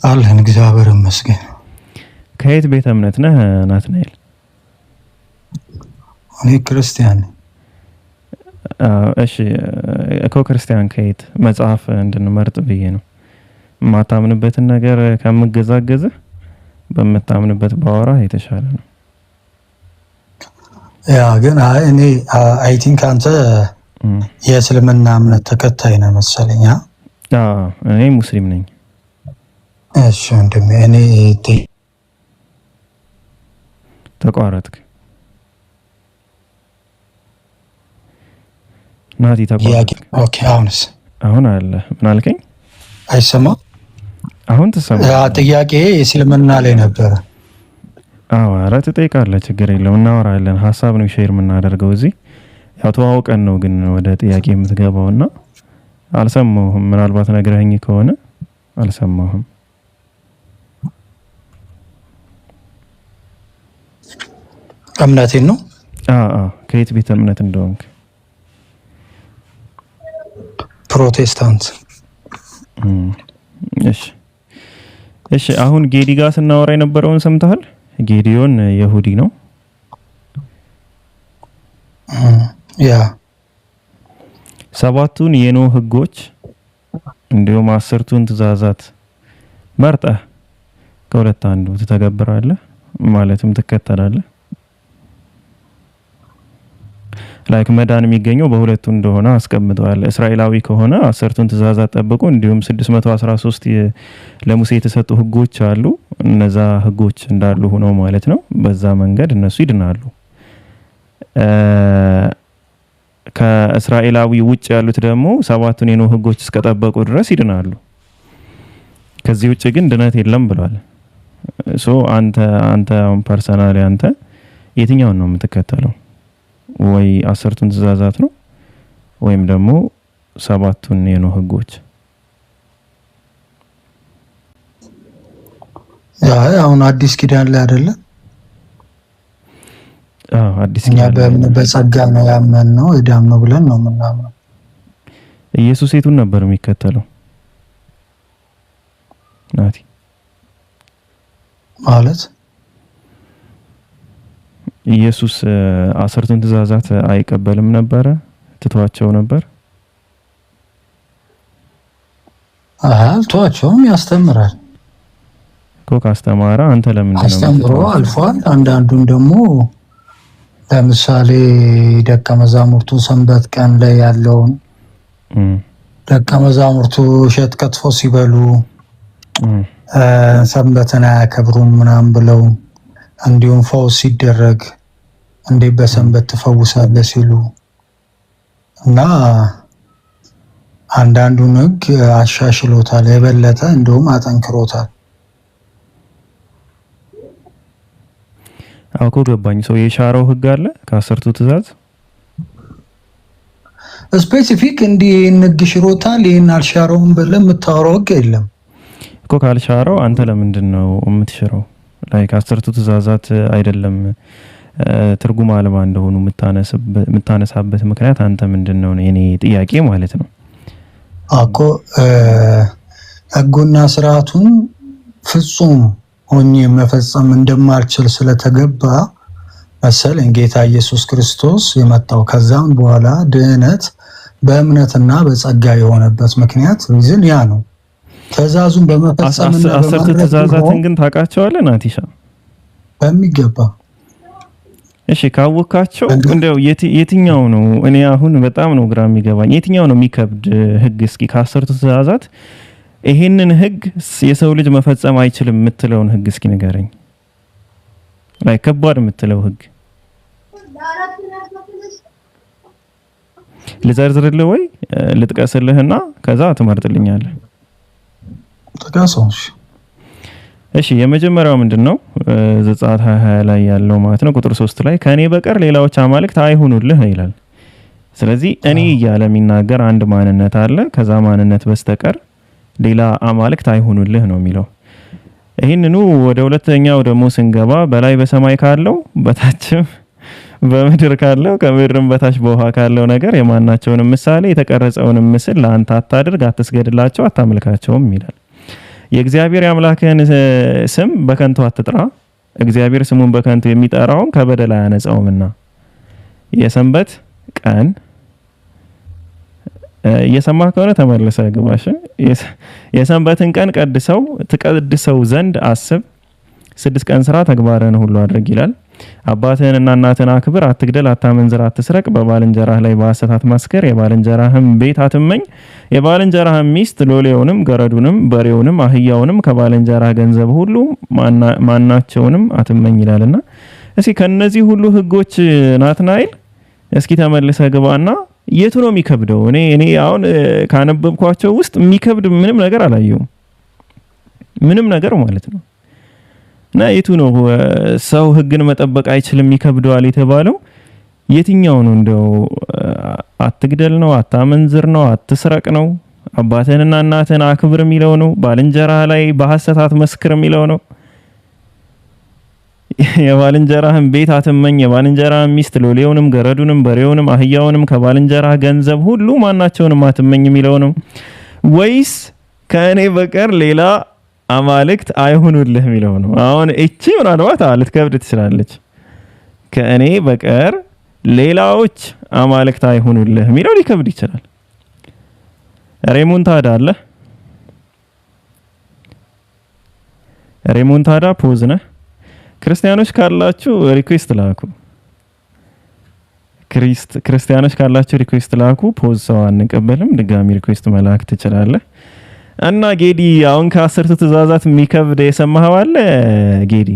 አለን፣ እግዚአብሔር ይመስገን። ከየት ቤተ እምነት ነህ ናትናኤል? እኔ ክርስቲያን ነኝ። እሺ እኮ ክርስቲያን ከየት? መጽሐፍ እንድንመርጥ ብዬ ነው። ማታምንበትን ነገር ከምገዛገዝህ በመታምንበት ባወራ የተሻለ ነው። ያ ግን እኔ አይ ቲንክ አንተ የእስልምና እምነት ተከታይ ነህ መሰለኝ። እኔ ሙስሊም ነኝ። እሺ ወንድሜ፣ እኔ ተቋረጥክ። ናቲ ተቋረጠ። ኦኬ አሁንስ? አሁን አለ። ምን አልከኝ? አይሰማም? አሁን ተሰማ። ጥያቄ እስልምና ላይ ነበረ። አዎ ኧረ ትጠይቃለህ፣ ችግር የለውም እናወራለን። ሀሳብ ነው ሼር የምናደርገው እዚህ። ያው ተዋውቀን ነው ግን ወደ ጥያቄ የምትገባውና አልሰማሁም። ምናልባት ነግረኸኝ ከሆነ አልሰማሁም። እምነቴን ነው? ከየት ቤተ እምነት እንደሆንክ? ፕሮቴስታንት። እሺ አሁን ጌዲ ጋር ስናወራ የነበረውን ሰምተሃል? ጌዲዮን ይሁዲ ነው። ያ ሰባቱን የኖህ ህጎች እንዲሁም 10ቱን ትእዛዛት መርጠህ ከሁለት አንዱ ትተገብራለህ ማለትም ትከተላለህ። ላይክ መዳን የሚገኘው በሁለቱ እንደሆነ አስቀምጠዋል። እስራኤላዊ ከሆነ 10ቱን ትእዛዛት ጠብቆ እንዲሁም 613 ለሙሴ የተሰጡ ህጎች አሉ። እነዛ ህጎች እንዳሉ ሆነው ማለት ነው። በዛ መንገድ እነሱ ይድናሉ። ከእስራኤላዊ ውጭ ያሉት ደግሞ ሰባቱን የኖህ ህጎች እስከጠበቁ ድረስ ይድናሉ። ከዚህ ውጭ ግን ድነት የለም ብሏል። አንተ ፐርሰናሊ አንተ የትኛውን ነው የምትከተለው? ወይ 10ቱን ትእዛዛት ነው ወይም ደግሞ ሰባቱን የኖህ ህጎች? አሁን አዲስ ኪዳን ላይ አይደለ? አዲስ ኪዳን በጸጋ ነው ያመንነው እዳም ነው ብለን ነው የምናምነው። ኢየሱስ የቱን ነበር የሚከተለው ናቲ? ማለት ኢየሱስ 10ቱን ትእዛዛት አይቀበልም ነበረ? ትቷቸው ነበር? አልተዋቸውም። ያስተምራል እኮ። ካስተማረ አንተ ለምን ነው አስተምሮ አልፏል። አንዳንዱን ደግሞ ለምሳሌ ደቀ መዛሙርቱ ሰንበት ቀን ላይ ያለውን ደቀ መዛሙርቱ እሸት ከትፎ ሲበሉ ሰንበትን አያከብሩም ምናምን ብለው እንዲሁም ፈውስ ሲደረግ እንዴት በሰንበት ትፈውሳለህ ሲሉ እና አንዳንዱን ህግ አሻሽሎታል፣ የበለጠ እንደውም አጠንክሮታል። አውቆ ገባኝ። ሰው የሻረው ህግ አለ ከ10ቱ ትእዛዝ ስፔሲፊክ እንዲህ ህግ ሽሮታል ይሄን አልሻረውም ብለህ የምታወራው ህግ የለም እኮ። ካልሻረው አንተ ለምንድን ነው የምትሽረው? ላይክ 10ቱ ትእዛዛት አይደለም ትርጉም አልባ እንደሆኑ የምታነሳበት ምክንያት አንተ ምንድነው? የኔ ጥያቄ ማለት ነው እኮ ህጉና ስርዓቱን ፍጹም ሆኜ መፈጸም እንደማልችል ስለተገባ መሰለኝ ጌታ ኢየሱስ ክርስቶስ የመጣው። ከዛም በኋላ ድህነት በእምነትና በጸጋ የሆነበት ምክንያት ሪዝን ያ ነው። ትእዛዙን በመፈጸምና 10ቱ ትእዛዛትን ግን ታውቃቸዋለህ ናቲሻ? በሚገባ። እሺ ካወካቸው እንደው የትኛው ነው? እኔ አሁን በጣም ነው ግራ የሚገባኝ። የትኛው ነው የሚከብድ ህግ? እስኪ ከ10ቱ ትእዛዛት ይሄንን ህግ የሰው ልጅ መፈጸም አይችልም የምትለውን ህግ እስኪ ንገረኝ። ላይ ከባድ የምትለው ህግ ልዘርዝርልህ ወይ ልጥቀስልህና ከዛ ትመርጥልኛለህ? ጥቀሰው። እሺ የመጀመሪያው ምንድነው? ዘጸአት 20 ላይ ያለው ማለት ነው ቁጥር 3 ላይ ከኔ በቀር ሌላዎች አማልክት አይሁኑልህ ይላል። ስለዚህ እኔ እያለ የሚናገር አንድ ማንነት አለ። ከዛ ማንነት በስተቀር ሌላ አማልክት አይሁኑልህ ነው የሚለው። ይህንኑ ወደ ሁለተኛው ደግሞ ስንገባ በላይ በሰማይ ካለው በታችም በምድር ካለው ከምድርም በታች በውሃ ካለው ነገር የማናቸውንም ምሳሌ የተቀረጸውንም ምስል ለአንተ አታድርግ፣ አትስገድላቸው፣ አታምልካቸውም ይላል። የእግዚአብሔር የአምላክህን ስም በከንቱ አትጥራ፣ እግዚአብሔር ስሙን በከንቱ የሚጠራውን ከበደል አያነጻውምና። የሰንበት ቀን እየሰማህ ከሆነ ተመልሰህ ግባሽ። የሰንበትን ቀን ትቀድሰው ዘንድ አስብ፣ 6 ቀን ስራ ተግባርህን ሁሉ አድርግ ይላል። አባትህንና እናትህን አክብር፣ አትግደል፣ አታመንዝር፣ አትስረቅ፣ በባልንጀራህ ላይ በሐሰት አትመስክር፣ የባልንጀራህን ቤት አትመኝ፣ የባልንጀራህን ሚስት ሎሌውንም፣ ገረዱንም፣ በሬውንም፣ አህያውንም ከባልንጀራህ ገንዘብ ሁሉ ማናቸውንም አትመኝ ይላልና እስኪ ከነዚህ ሁሉ ህጎች ናትናኤል እስኪ ተመልሰህ ግባና የቱ ነው የሚከብደው? እኔ አሁን ካነበብኳቸው ውስጥ የሚከብድ ምንም ነገር አላየሁም። ምንም ነገር ማለት ነው። እና የቱ ነው ሰው ህግን መጠበቅ አይችልም ይከብደዋል የተባለው? የትኛው ነው? እንደው አትግደል ነው? አታመንዝር ነው? አትስረቅ ነው? አባትህንና እናትህን አክብር የሚለው ነው? ባልንጀራህ ላይ በሐሰት አትመስክር የሚለው ነው? የባልንጀራህን ቤት አትመኝ፣ የባልንጀራህን ሚስት፣ ሎሌውንም፣ ገረዱንም፣ በሬውንም፣ አህያውንም ከባልንጀራህ ገንዘብ ሁሉ ማናቸውንም አትመኝ የሚለው ነው? ወይስ ከእኔ በቀር ሌላ አማልክት አይሁኑልህ የሚለው ነው? አሁን እቺ ምናልባት ልትከብድ ትችላለች። ከእኔ በቀር ሌላዎች አማልክት አይሁኑልህ የሚለው ሊከብድ ይችላል። ሬሞንታዳ አለ። ሬሞንታዳ ፖዝ ነህ። ክርስቲያኖች ካላችሁ ሪኩዌስት ላኩ። ክርስቲያኖች ካላችሁ ሪኩዌስት ላኩ። ፖዝ ሰው አንቀበልም። ድጋሚ ሪኩዌስት መላክ ትችላለህ። እና ጌዲ አሁን ከ10ቱ ትእዛዛት የሚከብድ የሰማኸው አለ ጌዲ?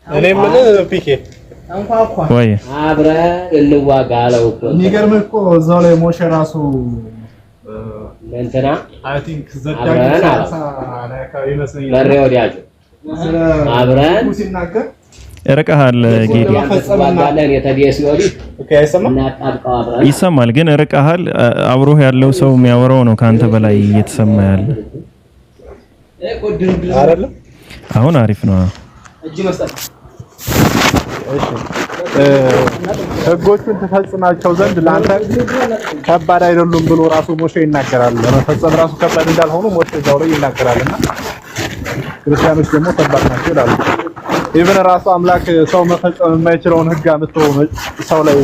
እኔ ምን ፒኬ ወይ አብረን እንዋጋ አለው እኮ። የሚገርምህ እኮ እዛው ላይ ሞሼ ራሱ እንትና አይ ቲንክ ዘዳግም ይመስለኛል በሬ ወዲያጁ አብረን ሲናገር ርቀሃል ጌዲ። ይሰማል ግን ርቀሃል። አብሮህ ያለው ሰው የሚያወራው ነው ካንተ በላይ እየተሰማ ያለ አይደለም። አሁን አሪፍ ነው። እሺ ህጎቹን ተፈጽማቸው ዘንድ ለአንተ ከባድ አይደሉም ብሎ ራሱ ሞሼ ይናገራል። ለመፈጸም ራሱ ከባድ እንዳልሆኑ ሞሼ እዛው ላይ ይናገራልና ክርስቲያኖች ደግሞ ከባድ ናቸው ይላሉ። ኢቭን ራሱ አምላክ ሰው መፈጸም የማይችለውን ህግ አምጥቶ ሰው ላይ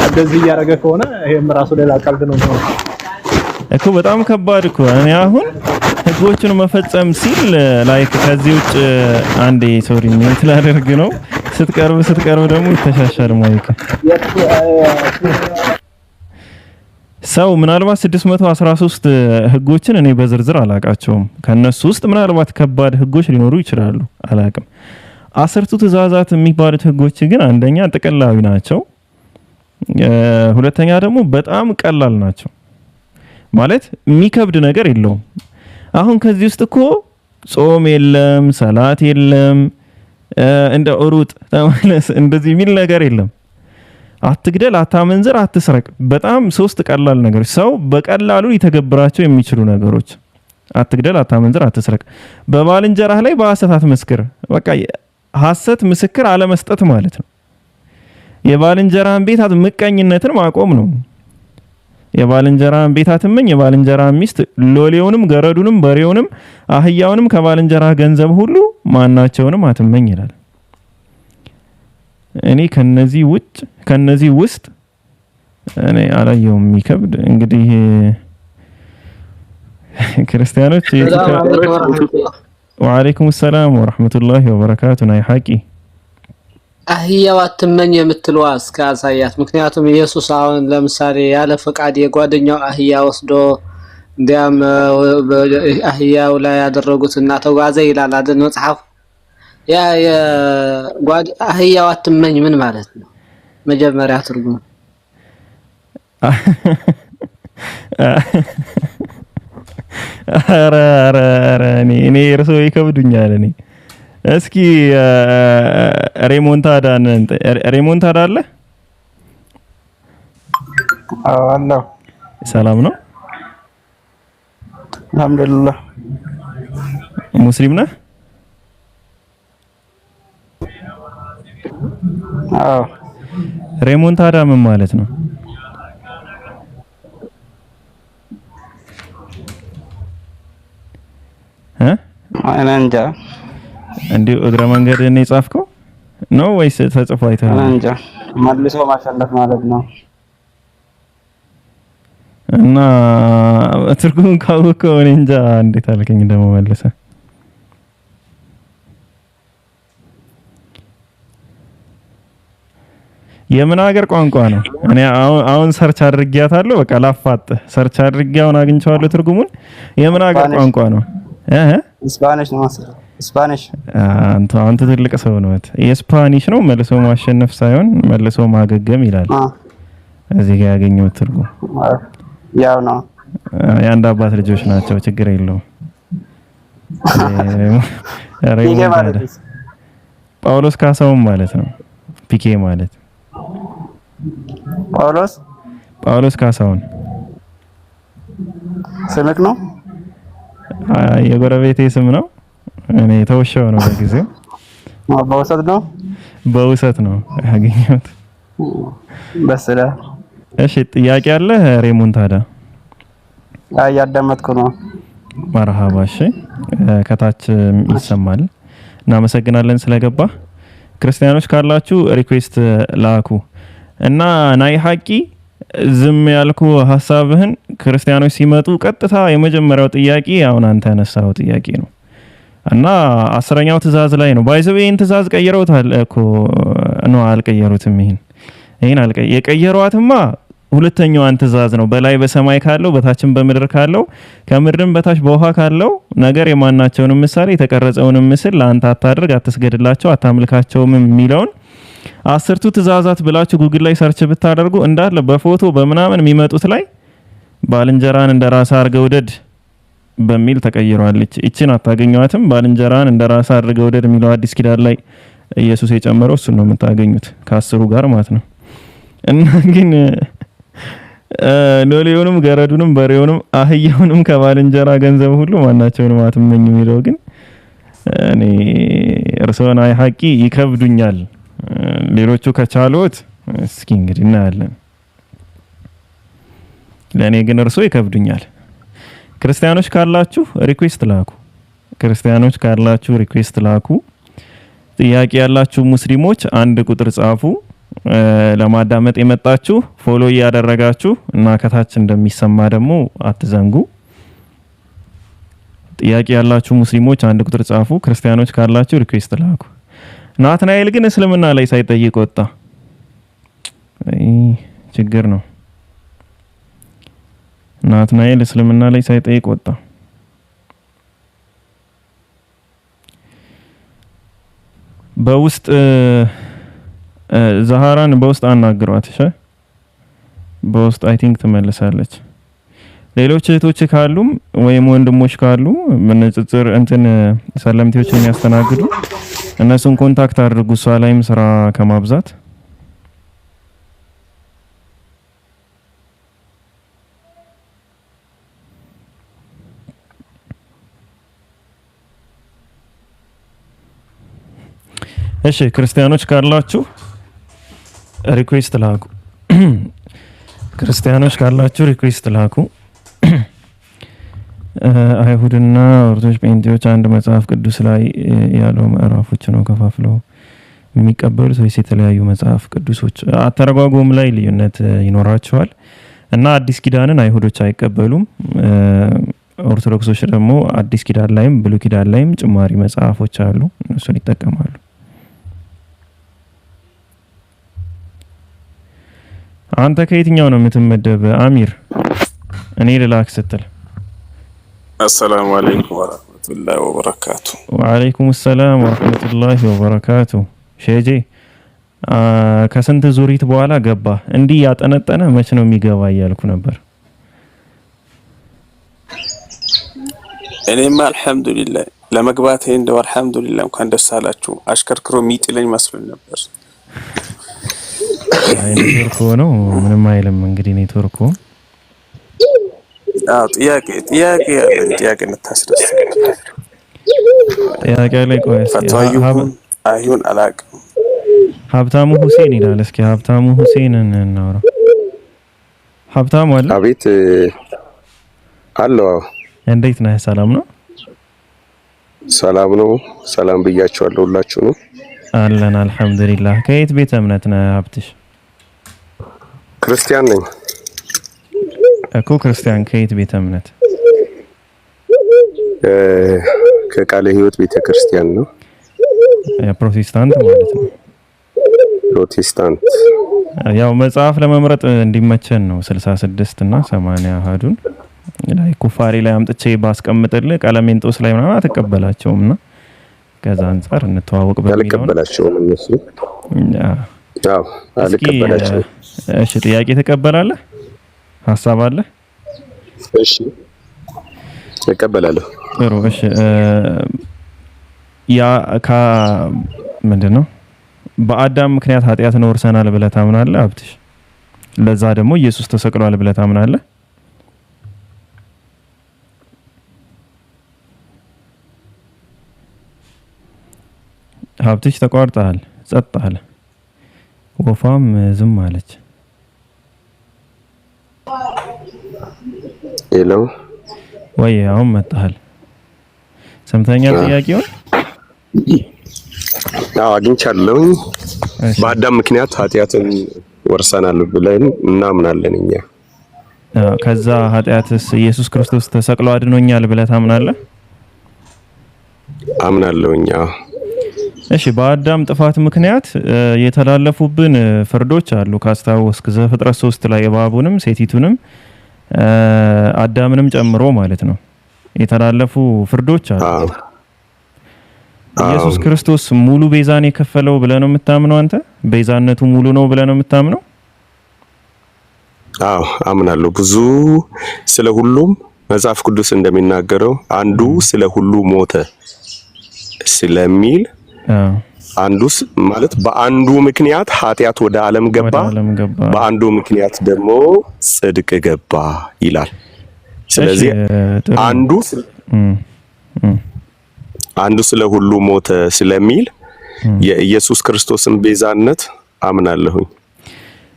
እንደዚህ እያደረገ ከሆነ ይሄም ራሱ ሌላ ቀልድ ነው እኮ። በጣም ከባድ እኮ። እኔ አሁን ህጎቹን መፈጸም ሲል ላይክ ከዚህ ውጭ አንዴ ሶሪ ሚውት ላደርግ ነው። ስትቀርብ ደግሞ ይተሻሻል ማይክ። ሰው ምናልባት 613 ህጎችን እኔ በዝርዝር አላቃቸውም። ከነሱ ውስጥ ምናልባት ከባድ ህጎች ሊኖሩ ይችላሉ፣ አላቅም። 10ቱ ትእዛዛት የሚባሉት ህጎች ግን አንደኛ ጥቅላዊ ናቸው፣ ሁለተኛ ደግሞ በጣም ቀላል ናቸው። ማለት የሚከብድ ነገር የለውም። አሁን ከዚህ ውስጥ እኮ ጾም የለም፣ ሰላት የለም፣ እንደ ሩጥ ተመለስ እንደዚህ የሚል ነገር የለም። አትግደል፣ አታመንዝር፣ አትስረቅ። በጣም 3 ቀላል ነገሮች፣ ሰው በቀላሉ ሊተገብራቸው የሚችሉ ነገሮች። አትግደል፣ አታመንዝር፣ አትስረቅ። በባልንጀራህ ላይ በሐሰት አትመስክር። በቃ ሐሰት ምስክር አለመስጠት ማለት ነው። የባልንጀራህን ቤት ምቀኝነትን ማቆም ነው። የባልንጀራህን ቤት አትመኝ፣ የባልንጀራህን ሚስት፣ ሎሌውንም፣ ገረዱንም፣ በሬውንም፣ አህያውንም ከባልንጀራህ ገንዘብ ሁሉ ማናቸውንም አትመኝ ይላል። እኔ ከነዚህ ውስጥ እኔ አላየውም የሚከብድ። እንግዲህ ክርስቲያኖች ወአለይኩም ሰላም ወራህመቱላሂ ወበረካቱ። ናይ ሐቂ አህያው አትመኝ የምትለዋ እስከ አሳያት። ምክንያቱም ኢየሱስ አሁን ለምሳሌ ያለ ፈቃድ የጓደኛው አህያ ወስዶ እንዲያም አህያው ላይ ያደረጉትና ተጓዘ ይላል አይደል መጽሐፍ። ያ አህያው አትመኝ ምን ማለት ነው? መጀመሪያ ትርጉም ኧረ እኔ እርሶ ይከብዱኛል። እኔ እስኪ ሬሞንታዳ አለ? አዎ ሰላም ነው? አልሐምዱሊላህ። ሙስሊም ነህ? አዎ። ሬሞንታዳ ምን ማለት ነው? እኔ እንጃ። እንዲሁ እግረ መንገድ ነው የጻፍከው ነው ወይስ ተጽፎ አይተሃል? እኔ እንጃ። መልሶ ማሸነፍ ማለት ነው። እና ትርጉሙን ካወቅከው እኔ እንጃ እንዴት አልከኝ ደግሞ መልሰህ። የምን ሀገር ቋንቋ ነው? እኔ አሁን ሰርች አድርጌያታለሁ። በቃ ላፋጥ ሰርች አድርጌ አሁን አግኝቼዋለሁ ትርጉሙን። የምን ሀገር ቋንቋ ነው? ስፓኒሽ ነው መሰለኝ። ስፓኒሽ አንተ ትልቅ ሰው ነው። የስፓኒሽ ነው መልሶ ማሸነፍ ሳይሆን መልሶ ማገገም ይላል። እዚህ ጋር ያገኘው ትርጉም ያው ነው። የአንድ አባት ልጆች ናቸው። ችግር የለውም። ጳውሎስ ካሳውን ማለት ነው። ፒኬ ማለት ጳውሎስ ካሳውን ስምክ ነው። የጎረቤቴ ስም ነው። እኔ ተወሻው ነው በጊዜው። በውሰት ነው ያገኘሁት። በስለ እሺ ጥያቄ አለ ሬሞንታዳ? ያዳመጥኩ ነው። መርሃባ። እሺ ከታች ይሰማል። እናመሰግናለን ስለገባ። ክርስቲያኖች ካላችሁ ሪኩዌስት ላኩ እና ናይ ሐቂ ዝም ያልኩ ሐሳብህን ክርስቲያኖች ሲመጡ ቀጥታ የመጀመሪያው ጥያቄ አሁን አንተ ያነሳው ጥያቄ ነው እና 10ኛው ትእዛዝ ላይ ነው። ባይዘው ይሄን ትእዛዝ ቀይረውታል እኮ ነው። አልቀየሩትም። ይሄን የቀየሯትማ ሁለተኛዋን ትእዛዝ ነው። በላይ በሰማይ ካለው በታችም በምድር ካለው ከምድርም በታች በውሃ ካለው ነገር የማናቸውንም ምሳሌ የተቀረጸውንም ምስል ለአንተ አታድርግ፣ አትስገድላቸው፣ አታምልካቸውም የሚለውን 10ቱ ትእዛዛት ብላችሁ ጉግል ላይ ሰርች ብታደርጉ እንዳለ በፎቶ በምናምን የሚመጡት ላይ ባልንጀራን እንደራስ አድርገህ ውደድ በሚል ተቀይሯለች። እቺን አታገኙዋትም። ባልንጀራን እንደራስ አድርገህ ውደድ የሚለው አዲስ ኪዳን ላይ ኢየሱስ የጨመረው እሱን ነው የምታገኙት ከ10ሩ ጋር ማለት ነው። እና ግን ሎሌውንም ገረዱንም በሬውንም አህያውንም ከባልንጀራ ገንዘብ ሁሉ ማናቸውንም አትመኙ የሚለው ግን እኔ እርሶና ሐቂ ይከብዱኛል። ሌሎቹ ከቻሉት እስኪ እንግዲህ እናያለን። ለኔ ግን እርሶ ይከብዱኛል። ክርስቲያኖች ካላችሁ ሪኩዌስት ላኩ። ጥያቄ ያላችሁ ሙስሊሞች አንድ ቁጥር ጻፉ። ለማዳመጥ የመጣችሁ ፎሎ እያደረጋችሁ እና ከታች እንደሚሰማ ደግሞ አትዘንጉ። ጥያቄ ያላችሁ ሙስሊሞች አንድ ቁጥር ጻፉ። ክርስቲያኖች ካላችሁ ሪኩዌስት ላኩ። ናትናኤል ግን እስልምና ላይ ሳይጠይቅ ወጣ። ችግር ነው። ናትናኤል እስልምና ላይ ሳይጠይቅ ወጣ። በውስጥ ዛሃራን በውስጥ አናግሯት። እሺ በውስጥ አይ ቲንክ ትመልሳለች። ሌሎች እህቶች ካሉም ወይም ወንድሞች ካሉ በንጽጽር እንትን ሰለምቴዎችን የሚያስተናግዱ እነሱን ኮንታክት አድርጉ። እሷ ላይም ስራ ከማብዛት እሺ ክርስቲያኖች ካላችሁ ሪኩዌስት ላኩ። አይሁድና ኦርቶዶክስ ጴንጤዎች አንድ መጽሐፍ ቅዱስ ላይ ያለው ምዕራፎች ነው ከፋፍለው የሚቀበሉት ወይስ የተለያዩ መጽሐፍ ቅዱሶች? አተረጓጎም ላይ ልዩነት ይኖራቸዋል እና አዲስ ኪዳንን አይሁዶች አይቀበሉም። ኦርቶዶክሶች ደግሞ አዲስ ኪዳን ላይም ብሉይ ኪዳን ላይም ጭማሪ መጽሐፎች አሉ፣ እነሱን ይጠቀማሉ። አንተ ከየትኛው ነው የምትመደብ አሚር? እኔ ልላክ ስትል السلام عليكم ورحمة الله وبركاته. وعليكم السلام ورحمة الله وبركاته. ሼጄ ከስንት ዙሪት በኋላ ገባ? እንዲህ ያጠነጠነ መች ነው የሚገባ እያልኩ ነበር። እኔማ አልহামዱሊላህ ለመግባቴ እንደው አልহামዱሊላህ እንኳን ደስ አላችሁ። አሽከርክሮ የሚጥለኝ መስሎኝ ነበር። አይ ኔትወርክ ነው ምንም አይልም። እንግዲህ ኔትወርክ ጥያቄ ልታስደስት ጥያቄ ላይ ቆይስ አይሁን አላቅም። ሀብታሙ ሁሴን ይላል። እስኪ ሀብታሙ ሁሴንን እናውራ። ሀብታሙ አለ? አቤት አለው። እንዴት ነህ? ሰላም ነው? ሰላም ነው። ሰላም ብያችኋለሁ ሁላችሁ ነው አለን። አልহামዱሊላህ። ከየት ቤተ እምነት ነህ ሀብትሽ? ክርስቲያን ነኝ እኮ። ክርስቲያን ከየት ቤተ እምነት? ከቃለ ሕይወት ቤተ ክርስቲያን ነው። ፕሮቴስታንት ማለት ነው። ፕሮቴስታንት ያው መጽሐፍ ለመምረጥ እንዲመቸን ነው 66 እና 80 አሃዱን ላይ ኩፋሪ ላይ አምጥቼ ባስቀምጥልህ ቀለሜንጦስ ላይ ምናምን አትቀበላቸውምና ከዛ አንፃር እንተዋወቅ በሚለው አልቀበላቸውም እነሱ። አዎ አልቀበላቸውም። እሺ ጥያቄ ተቀበላለህ? ሐሳብ አለ? እሺ እቀበላለሁ። ጥሩ። እሺ ያ ምንድነው በአዳም ምክንያት ኃጢአትን ወርሰናል ብለህ ታምናለህ ሀብትሽ? ለዛ ደግሞ ኢየሱስ ተሰቅሏል ብለህ ታምናለህ? ሀብትሽ ተቋርጠሃል፣ ጸጥ አለ። ወፋም ዝም አለች። ሄሎ ወይ አሁን መጣሃል። ሰምተኛል ጥያቄውን? አዎ አግኝቻለሁ። በአዳም ምክንያት ኃጢአትን ወርሰናል ብለን እናምናለን እኛ። ከዛ ኃጢአትስ ኢየሱስ ክርስቶስ ተሰቅሎ አድኖኛል ብለህ ታምናለህ? አምናለሁ እኛ። እሺ በአዳም ጥፋት ምክንያት የተላለፉብን ፍርዶች አሉ ካስታወስክ ዘፍጥረት 3 ላይ እባቡንም ሴቲቱንም አዳምንም ጨምሮ ማለት ነው የተላለፉ ፍርዶች አሉ። ኢየሱስ ክርስቶስ ሙሉ ቤዛን የከፈለው ብለህ ነው የምታምነው አንተ? ቤዛነቱ ሙሉ ነው ብለህ ነው የምታምነው? አዎ አምናለሁ። ብዙ ስለ ሁሉም መጽሐፍ ቅዱስ እንደሚናገረው አንዱ ስለ ሁሉ ሞተ ስለሚል አንዱስ ማለት በአንዱ ምክንያት ኃጢአት ወደ ዓለም ገባ፣ በአንዱ ምክንያት ደግሞ ጽድቅ ገባ ይላል። ስለዚህ አንዱ ስለ ሁሉ ሞተ ስለሚል የኢየሱስ ክርስቶስን ቤዛነት አምናለሁኝ።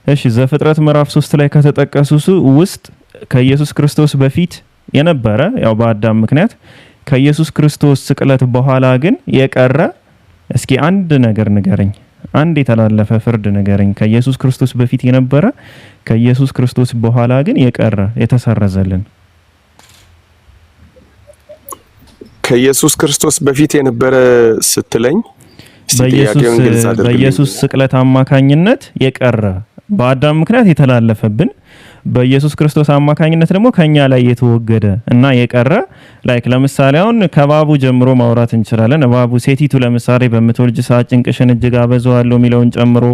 እሺ ዘፍጥረት ምዕራፍ 3 ላይ ከተጠቀሱ ውስጥ ከኢየሱስ ክርስቶስ በፊት የነበረ ያው በአዳም ምክንያት ከኢየሱስ ክርስቶስ ስቅለት በኋላ ግን የቀረ እስኪ አንድ ነገር ንገረኝ። አንድ የተላለፈ ፍርድ ንገረኝ። ከኢየሱስ ክርስቶስ በፊት የነበረ ከኢየሱስ ክርስቶስ በኋላ ግን የቀረ የተሰረዘልን። ከኢየሱስ ክርስቶስ በፊት የነበረ ስትለኝ በኢየሱስ ስቅለት አማካኝነት የቀረ በአዳም ምክንያት የተላለፈብን በኢየሱስ ክርስቶስ አማካኝነት ደግሞ ከኛ ላይ የተወገደ እና የቀረ ላይክ ለምሳሌ አሁን ከባቡ ጀምሮ ማውራት እንችላለን። እባቡ ሴቲቱ ለምሳሌ በምትወልጅ ሰዓት ጭንቅሽን እጅግ አበዛዋለሁ የሚለውን ጨምሮ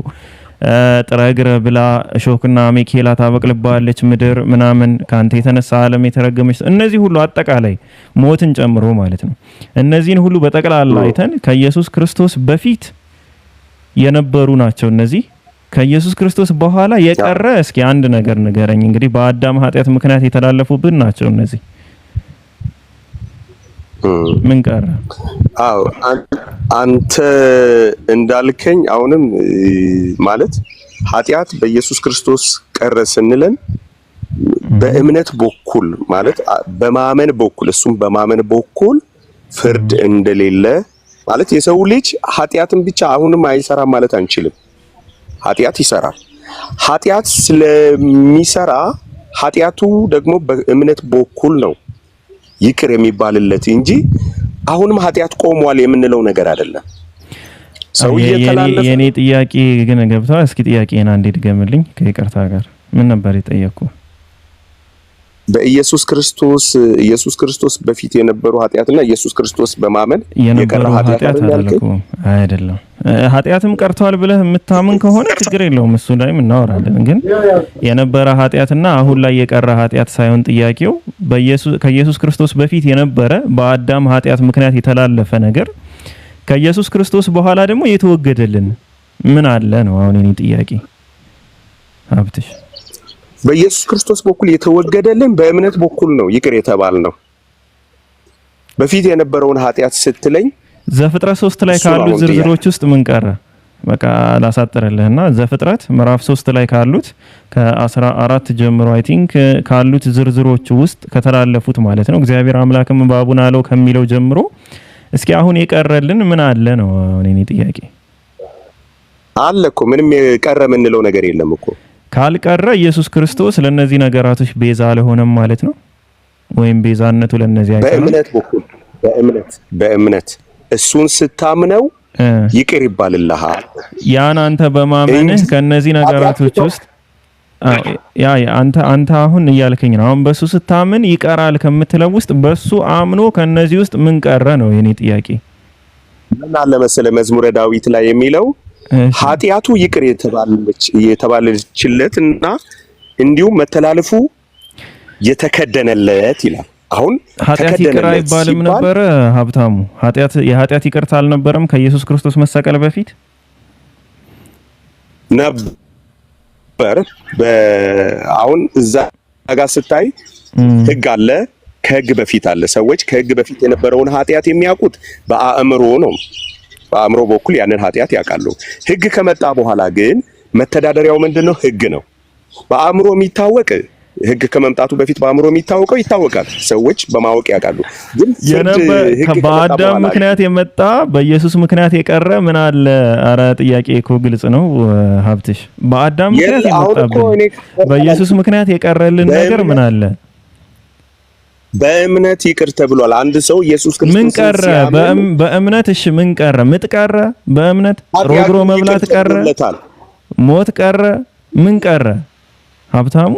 ጥረ እግረ ብላ እሾክና አሜኬላ ታበቅልባለች ምድር ምናምን ካንተ የተነሳ ዓለም የተረገመች እነዚህ ሁሉ አጠቃላይ ሞትን ጨምሮ ማለት ነው። እነዚህን ሁሉ በጠቅላላ አይተን ከኢየሱስ ክርስቶስ በፊት የነበሩ ናቸው እነዚህ። ከኢየሱስ ክርስቶስ በኋላ የቀረ እስኪ አንድ ነገር ንገረኝ። እንግዲህ በአዳም ኃጢአት ምክንያት የተላለፉብን ናቸው እነዚህ። ምን ቀረ? አዎ አንተ እንዳልከኝ አሁንም ማለት ኃጢአት በኢየሱስ ክርስቶስ ቀረ ስንለን በእምነት በኩል ማለት በማመን በኩል እሱም በማመን በኩል ፍርድ እንደሌለ ማለት የሰው ልጅ ኃጢአትን ብቻ አሁንም አይሰራም ማለት አንችልም። ኃጢአት ይሰራል። ኃጢአት ስለሚሰራ ኃጢአቱ ደግሞ በእምነት በኩል ነው ይቅር የሚባልለት እንጂ አሁንም ኃጢአት ቆሟል የምንለው ነገር አይደለም። ሰው እየተላለፈ የኔ ጥያቄ ግን ገብቷል። እስኪ ጥያቄና አንዴ ድገምልኝ ከይቅርታ ጋር። ምን ነበር የጠየቁ? በኢየሱስ ክርስቶስ በፊት የነበሩ ኃጢአትና ኢየሱስ ክርስቶስ በማመን የቀረ ኃጢአት አይደለም። ኃጢአትም ቀርቷል ብለህ የምታምን ከሆነ ችግር የለውም፣ እሱ ላይም እናወራለን። ግን የነበረ ኃጢአትና አሁን ላይ የቀረ ኃጢአት ሳይሆን ጥያቄው ከኢየሱስ ክርስቶስ በፊት የነበረ በአዳም ኃጢአት ምክንያት የተላለፈ ነገር ከኢየሱስ ክርስቶስ በኋላ ደግሞ የተወገደልን ምን አለ ነው አሁን የኔ ጥያቄ ሀብትሽ። በኢየሱስ ክርስቶስ በኩል የተወገደልን በእምነት በኩል ነው ይቅር የተባል ነው። በፊት የነበረውን ኃጢአት ስትለኝ ዘፍጥረት 3 ላይ ካሉት ዝርዝሮች ውስጥ ምን ቀረ? በቃ ላሳጥርልህና ዘፍጥረት ምዕራፍ 3 ላይ ካሉት ከ14 ጀምሮ አይ ቲንክ ካሉት ዝርዝሮች ውስጥ ከተላለፉት ማለት ነው እግዚአብሔር አምላክም እባቡን አለው ከሚለው ጀምሮ እስኪ አሁን የቀረልን ምን አለ ነው እኔ ጥያቄ። አለ እኮ ምንም የቀረ ምንለው ነገር የለም እኮ። ካልቀረ ኢየሱስ ክርስቶስ ለነዚህ ነገራቶች ቤዛ አልሆነም ማለት ነው ወይም ቤዛነቱ ለነዚህ አይደለም። በእምነት በኩል በእምነት እሱን ስታምነው ይቅር ይባልልሃል። ያን አንተ በማመንህ ከነዚህ ነገራቶች ውስጥ አንተ አሁን እያልከኝ ነው። አሁን በሱ ስታምን ይቀራል ከምትለው ውስጥ በሱ አምኖ ከነዚህ ውስጥ ምን ቀረ ነው የኔ ጥያቄ። ምን አለ መሰለ መዝሙረ ዳዊት ላይ የሚለው ኃጢአቱ ይቅር የተባለችለትና እንዲሁም መተላለፉ የተከደነለት ይላል። አሁን ኃጢአት ይቅር አይባልም ነበረ ሀብታሙ? የኃጢአት ይቅርታ አልነበረም ከኢየሱስ ክርስቶስ መሰቀል በፊት ነበር። አሁን እዛ ጋር ስታይ ህግ አለ፣ ከህግ በፊት አለ። ሰዎች ከህግ በፊት የነበረውን ኃጢአት የሚያውቁት በአእምሮ ነው። በአእምሮ በኩል ያንን ኃጢአት ያውቃሉ። ህግ ከመጣ በኋላ ግን መተዳደሪያው ምንድነው? ህግ ነው። በአእምሮ የሚታወቅ ህግ ከመምጣቱ በፊት በአእምሮ የሚታወቀው ይታወቃል። ሰዎች በማወቅ ያውቃሉ። ግን በአዳም ምክንያት የመጣ በኢየሱስ ምክንያት የቀረ ምን አለ? አረ ጥያቄ እኮ ግልጽ ነው ሀብትሽ። በአዳም ምክንያት የመጣብን በኢየሱስ ምክንያት የቀረልን ነገር ምን አለ? በእምነት ይቅር ተብሏል። አንድ ሰው ኢየሱስ ክርስቶስ ምን ቀረ? በእምነት እሺ፣ ምን ቀረ? ምጥ ቀረ? በእምነት ሮግሮ መብላት ቀረ? ሞት ቀረ? ምን ቀረ? ሀብታሙ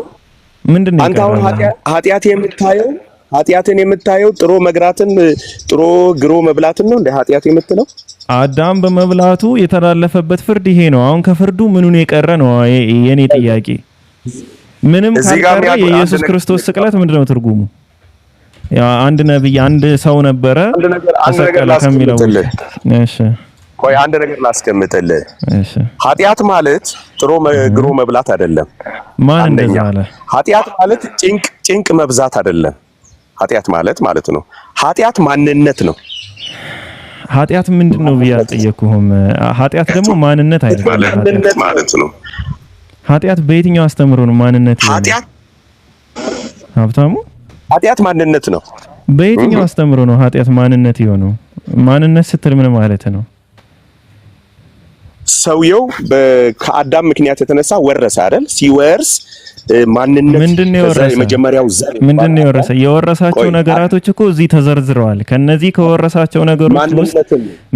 ምንድነው? አንተ አሁን ኃጢአትን የምታየው ጥሮ መግራትን ጥሮ ግሮ መብላትን ነው እንደ ኃጢአት የምትለው? አዳም በመብላቱ የተላለፈበት ፍርድ ይሄ ነው። አሁን ከፍርዱ ምኑን የቀረ ነው የኔ ጥያቄ። ምንም ካልቀረ የኢየሱስ ክርስቶስ ስቅለት ምንድነው ትርጉሙ? ያ አንድ ነብይ አንድ ሰው ነበረ ተሰቀለ ከሚለው። እሺ ቆይ አንድ ነገር ላስቀምጥልህ። እሺ ኃጢአት ማለት ጥሮ ግሮ መብላት አይደለም። ማን እንደዛ አለ? ኃጢአት ማለት ጭንቅ መብዛት አይደለም። ኃጢአት ማለት ነው። ኃጢአት ማንነት ነው። ኃጢአት ምንድነው ብዬ አልጠየኩህም። ኃጢአት ደግሞ ማንነት አይደለም። ማንነት ማለት ነው። ኃጢአት በየትኛው አስተምሮ ነው ማንነት? ኃጢአት ሀብታሙ ኃጢአት ማንነት ነው። በየትኛው አስተምሮ ነው ኃጢአት ማንነት የሆነው? ማንነት ስትል ምን ማለት ነው? ሰውየው ከአዳም ምክንያት የተነሳ ወረሰ አይደል? ሲወርስ ማንነት ምንድነው የወረሰ? የመጀመሪያው ዘር ምንድነው የወረሰ? የወረሳቸው ነገራቶች እኮ እዚህ ተዘርዝረዋል። ከነዚህ ከወረሳቸው ነገሮች ውስጥ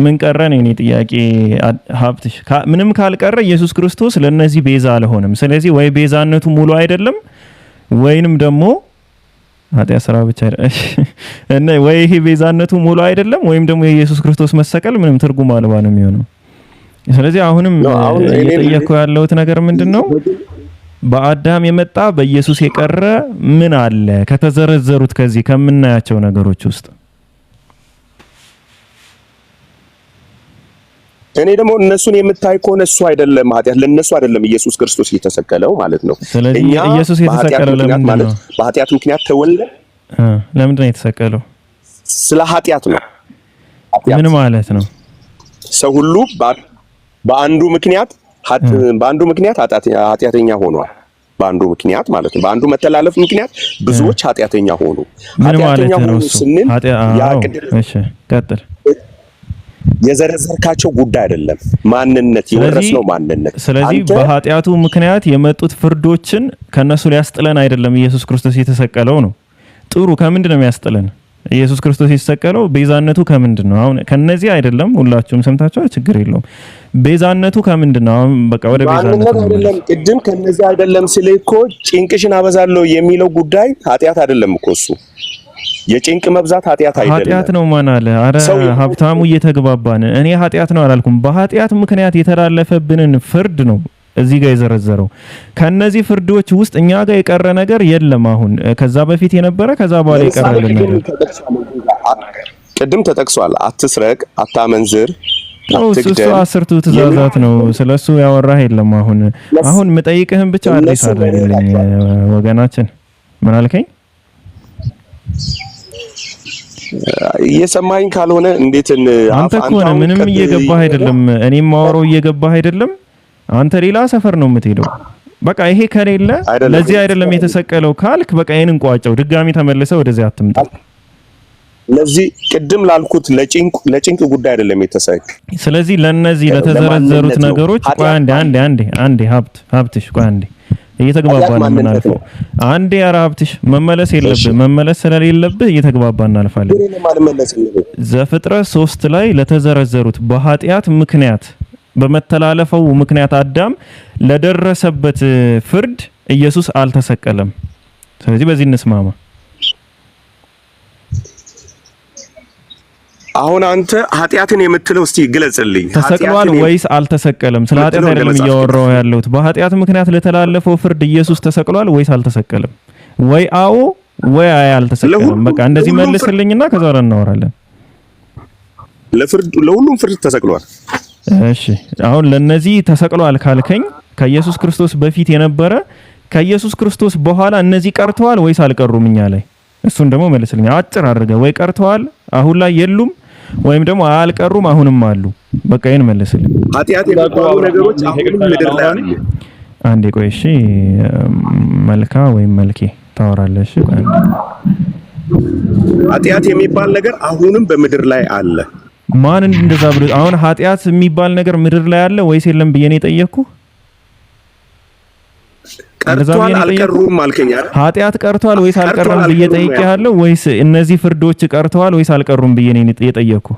ምን ቀረ ነው የኔ ጥያቄ ሀብትሽ። ምንም ካልቀረ ኢየሱስ ክርስቶስ ለነዚህ ቤዛ አልሆነም። ስለዚህ ወይ ቤዛነቱ ሙሉ አይደለም ወይንም ደግሞ ኃጢአት ስራ ብቻ እና ወይ ይሄ ቤዛነቱ ሙሉ አይደለም ወይም ደግሞ የኢየሱስ ክርስቶስ መሰቀል ምንም ትርጉም አልባ ነው የሚሆነው። ስለዚህ አሁንም እየጠየቅኩ ያለሁት ነገር ምንድነው? በአዳም የመጣ በኢየሱስ የቀረ ምን አለ ከተዘረዘሩት ከዚህ ከምናያቸው ነገሮች ውስጥ? እኔ ደግሞ እነሱን የምታይ ከሆነ እሱ አይደለም ኃጢአት ለነሱ አይደለም ኢየሱስ ክርስቶስ የተሰቀለው ማለት ነው። ስለዚህ ኢየሱስ የተሰቀለው ለምንድን ነው? በኃጢአት ምክንያት ተወለደ። ለምንድን ነው የተሰቀለው? ስለ ኃጢአት ነው። ምን ማለት ነው? ሰው ሁሉ በአንዱ ምክንያት ኃጢአተኛ ሆኗል። በአንዱ ምክንያት ማለት ነው። በአንዱ መተላለፍ ምክንያት ብዙዎች ኃጢአተኛ ሆኑ። ኃጢአተኛ ሆኑ ስንል እሺ ቀጥል። የዘረዘርካቸው ጉዳይ አይደለም፣ ማንነት የወረስነው ማንነት። ስለዚህ በኃጢአቱ ምክንያት የመጡት ፍርዶችን ከነሱ ሊያስጥለን አይደለም ኢየሱስ ክርስቶስ የተሰቀለው ነው። ጥሩ ከምንድን ነው የሚያስጥለን? ኢየሱስ ክርስቶስ የተሰቀለው ቤዛነቱ ከምንድን ነው? አሁን ከነዚህ አይደለም፣ ሁላችሁም ሰምታችኋል፣ ችግር የለውም። ቤዛነቱ ከምንድን ነው? አሁን በቃ ወደ ቤዛነቱ አይደለም። ቅድም ከነዚህ አይደለም ስለ እኮ ጭንቅሽን አበዛለሁ የሚለው ጉዳይ ኃጢአት አይደለም እኮ እሱ የጭንቅ መብዛት ኃጢአት አይደለም። ኃጢአት ነው ማን አለ? አረ ሀብታሙ እየተግባባን። እኔ ኃጢአት ነው አላልኩም። በኃጢአት ምክንያት የተላለፈብንን ፍርድ ነው እዚህ ጋር የዘረዘረው። ከነዚህ ፍርዶች ውስጥ እኛ ጋር የቀረ ነገር የለም። አሁን ከዛ በፊት የነበረ ከዛ በኋላ የቀረልን ነገር ቅድም ተጠቅሷል። አትስረቅ፣ አታመንዝር፣ እሱ አስርቱ ትእዛዛት ነው። ስለሱ ያወራህ የለም። አሁን የምጠይቅህን ብቻ አድሬስ አድርግልኝ ወገናችን። ምን አልከኝ? እየሰማኝ ካልሆነ እንዴት አንተ ከሆነ ምንም እየገባህ አይደለም። እኔም ማወራው እየገባህ አይደለም። አንተ ሌላ ሰፈር ነው የምትሄደው። በቃ ይሄ ከሌለ ለዚህ አይደለም የተሰቀለው ካልክ በቃ ይሄን እንቋጨው። ድጋሚ ተመልሰው ወደዚህ አትምጣ። ለዚህ ቅድም ላልኩት ለጭንቅ ጉዳይ አይደለም የተሰቀለው። ስለዚህ ለነዚህ ለተዘረዘሩት ነገሮች ቆይ አንዴ ሀብትሽ ቆይ አንዴ እየተግባባን እናልፈው። አንዴ ኧረ ሀብትሽ መመለስ የለብህ መመለስ ስለሌለብህ እየተግባባን እናልፋለን። ዘፍጥረት 3 ላይ ለተዘረዘሩት በኃጢአት ምክንያት በመተላለፈው ምክንያት አዳም ለደረሰበት ፍርድ ኢየሱስ አልተሰቀለም። ስለዚህ በዚህ እንስማማ። አሁን አንተ ኃጢአትን የምትለው እስቲ ግለጽልኝ። ተሰቅሏል ወይስ አልተሰቀለም? ስለ ኃጢአት አይደለም እያወራሁ ያለሁት። በኃጢአት ምክንያት ለተላለፈው ፍርድ ኢየሱስ ተሰቅሏል ወይስ አልተሰቀለም? ወይ አዎ ወይ አይ አልተሰቀለም። በቃ እንደዚህ መልስልኝና ከዛ ወራ እናወራለን። ለሁሉም ፍርድ ተሰቅሏል። እሺ አሁን ለነዚህ ተሰቅሏል ካልከኝ ከኢየሱስ ክርስቶስ በፊት የነበረ ከኢየሱስ ክርስቶስ በኋላ እነዚህ ቀርተዋል ወይስ አልቀሩም እኛ ላይ? እሱን ደግሞ መልስልኝ አጭር አድርገህ። ወይ ቀርተዋል አሁን ላይ የሉም ወይም ደግሞ አልቀሩም አሁንም አሉ። በቃ ይሄን መልስልኝ። ኃጢአት የሚባሉ ነገሮች አሁንም ምድር ላይ አሉ። አንዴ ቆይ እሺ፣ መልካ ወይም መልኬ ታወራለሽ። ቆይ ኃጢአት የሚባል ነገር አሁንም በምድር ላይ አለ። ማን እንደዛ ብሎ አሁን ኃጢአት የሚባል ነገር ምድር ላይ አለ ወይስ የለም ብዬ ነው የጠየቅኩ? ቀርቷል አልቀሩም አልከኝ አይደል? ኃጢአት ቀርቷል ወይስ አልቀረም ብዬ ጠይቄሃለሁ ወይስ እነዚህ ፍርዶች ቀርተዋል ወይስ አልቀሩም ብዬ ነው የጠየቅኩ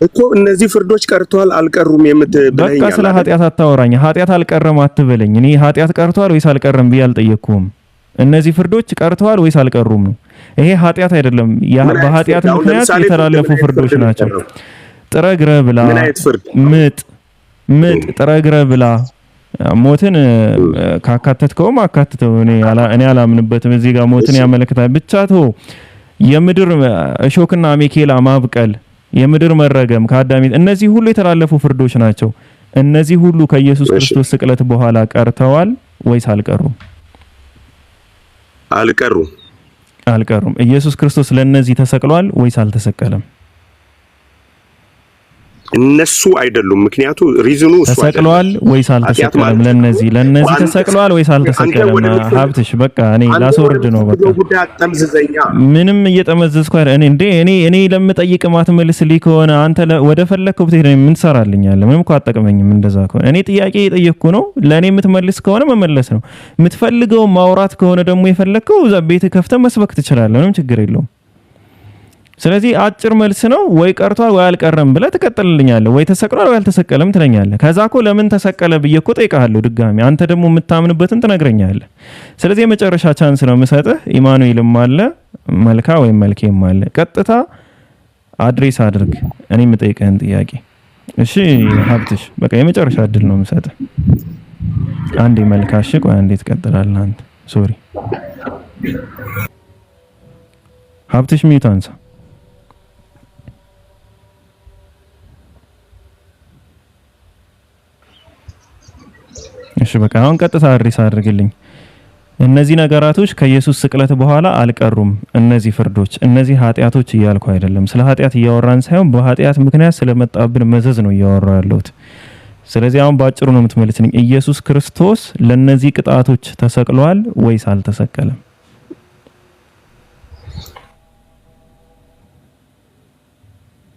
እኮ። እነዚህ ፍርዶች ቀርቷል አልቀሩም የምትበለኝ። በቃ ስለ ኃጢአት አታወራኝ። ኃጢአት አልቀረም አትበለኝ። እኔ ኃጢአት ቀርቷል ወይስ አልቀረም ብዬ አልጠየቅኩም። እነዚህ ፍርዶች ቀርተዋል ወይስ አልቀሩም ነው። ይሄ ኃጢአት አይደለም። በኃጢአት ምክንያት የተላለፉ ፍርዶች ናቸው። ጥረግረ ብላ፣ ምጥ ጥረግረ ብላ ሞትን ካካተትከውም አካተተው። እኔ አላምንበትም። እዚህ ጋር ሞትን ያመለክታል ብቻ ተው። የምድር እሾክና አሜኬላ ማብቀል፣ የምድር መረገም ከአዳም፣ እነዚህ ሁሉ የተላለፉ ፍርዶች ናቸው። እነዚህ ሁሉ ከኢየሱስ ክርስቶስ ስቅለት በኋላ ቀርተዋል ወይስ አልቀሩም? አልቀሩም። ኢየሱስ ክርስቶስ ለነዚህ ተሰቅሏል ወይስ አልተሰቀለም? እነሱ አይደሉም። ምክንያቱ ሪዝኑ እሱ ተሰቅሏል ወይስ አልተሰቀለም? ለነዚህ ተሰቅሏል ወይስ አልተሰቀለም? ሀብትሽ በቃ እኔ ላስወርድ ነው። በቃ ምንም እየጠመዘዝኩ አይደል እኔ ለምጠይቅ ማትመልስልኝ ከሆነ አንተ ወደ ፈለከው ብትሄድ ምን ትሰራልኛለህ? ምንም እኮ አጠቅመኝም። እንደዛ ከሆነ እኔ ጥያቄ እየጠየቅኩ ነው። ለኔ የምትመልስ ከሆነ መመለስ ነው። የምትፈልገው ማውራት ከሆነ ደግሞ የፈለከው እዛ ቤት ከፍተህ መስበክ ትችላለህ። ምንም ችግር የለውም። ስለዚህ አጭር መልስ ነው። ወይ ቀርቷል ወይ አልቀረም ብለህ ትቀጥልልኛለህ። ወይ ተሰቅሏል ወይ አልተሰቀለም ትለኛለህ። ከዛ እኮ ለምን ተሰቀለ ብዬ እኮ ጠይቃለሁ ድጋሚ። አንተ ደግሞ የምታምንበትን ትነግረኛለህ። ስለዚህ የመጨረሻ ቻንስ ነው የምሰጥህ። ኢማኑኤልም አለ መልካ ወይም መልኬም አለ። ቀጥታ አድሬስ አድርግ እኔ የምጠይቅህን ጥያቄ። እሺ ሀብትሽ በቃ የመጨረሻ እድል ነው የምሰጥህ። አንዴ መልካሽ ቆይ አንዴ ትቀጥላለህ አንተ። ሶሪ ሀብትሽ ሚዩት አንሳ። እሺ በቃ አሁን ቀጥታ አድሬስ አድርግልኝ። እነዚህ ነገራቶች ከኢየሱስ ስቅለት በኋላ አልቀሩም። እነዚህ ፍርዶች፣ እነዚህ ኃጢአቶች እያልኩ አይደለም። ስለ ኃጢአት እያወራን ሳይሆን በኃጢአት ምክንያት ስለመጣብን መዘዝ ነው እያወራው ያለሁት። ስለዚህ አሁን ባጭሩ ነው የምትመልስልኝ። ኢየሱስ ክርስቶስ ለነዚህ ቅጣቶች ተሰቅሏል ወይስ አልተሰቀለም?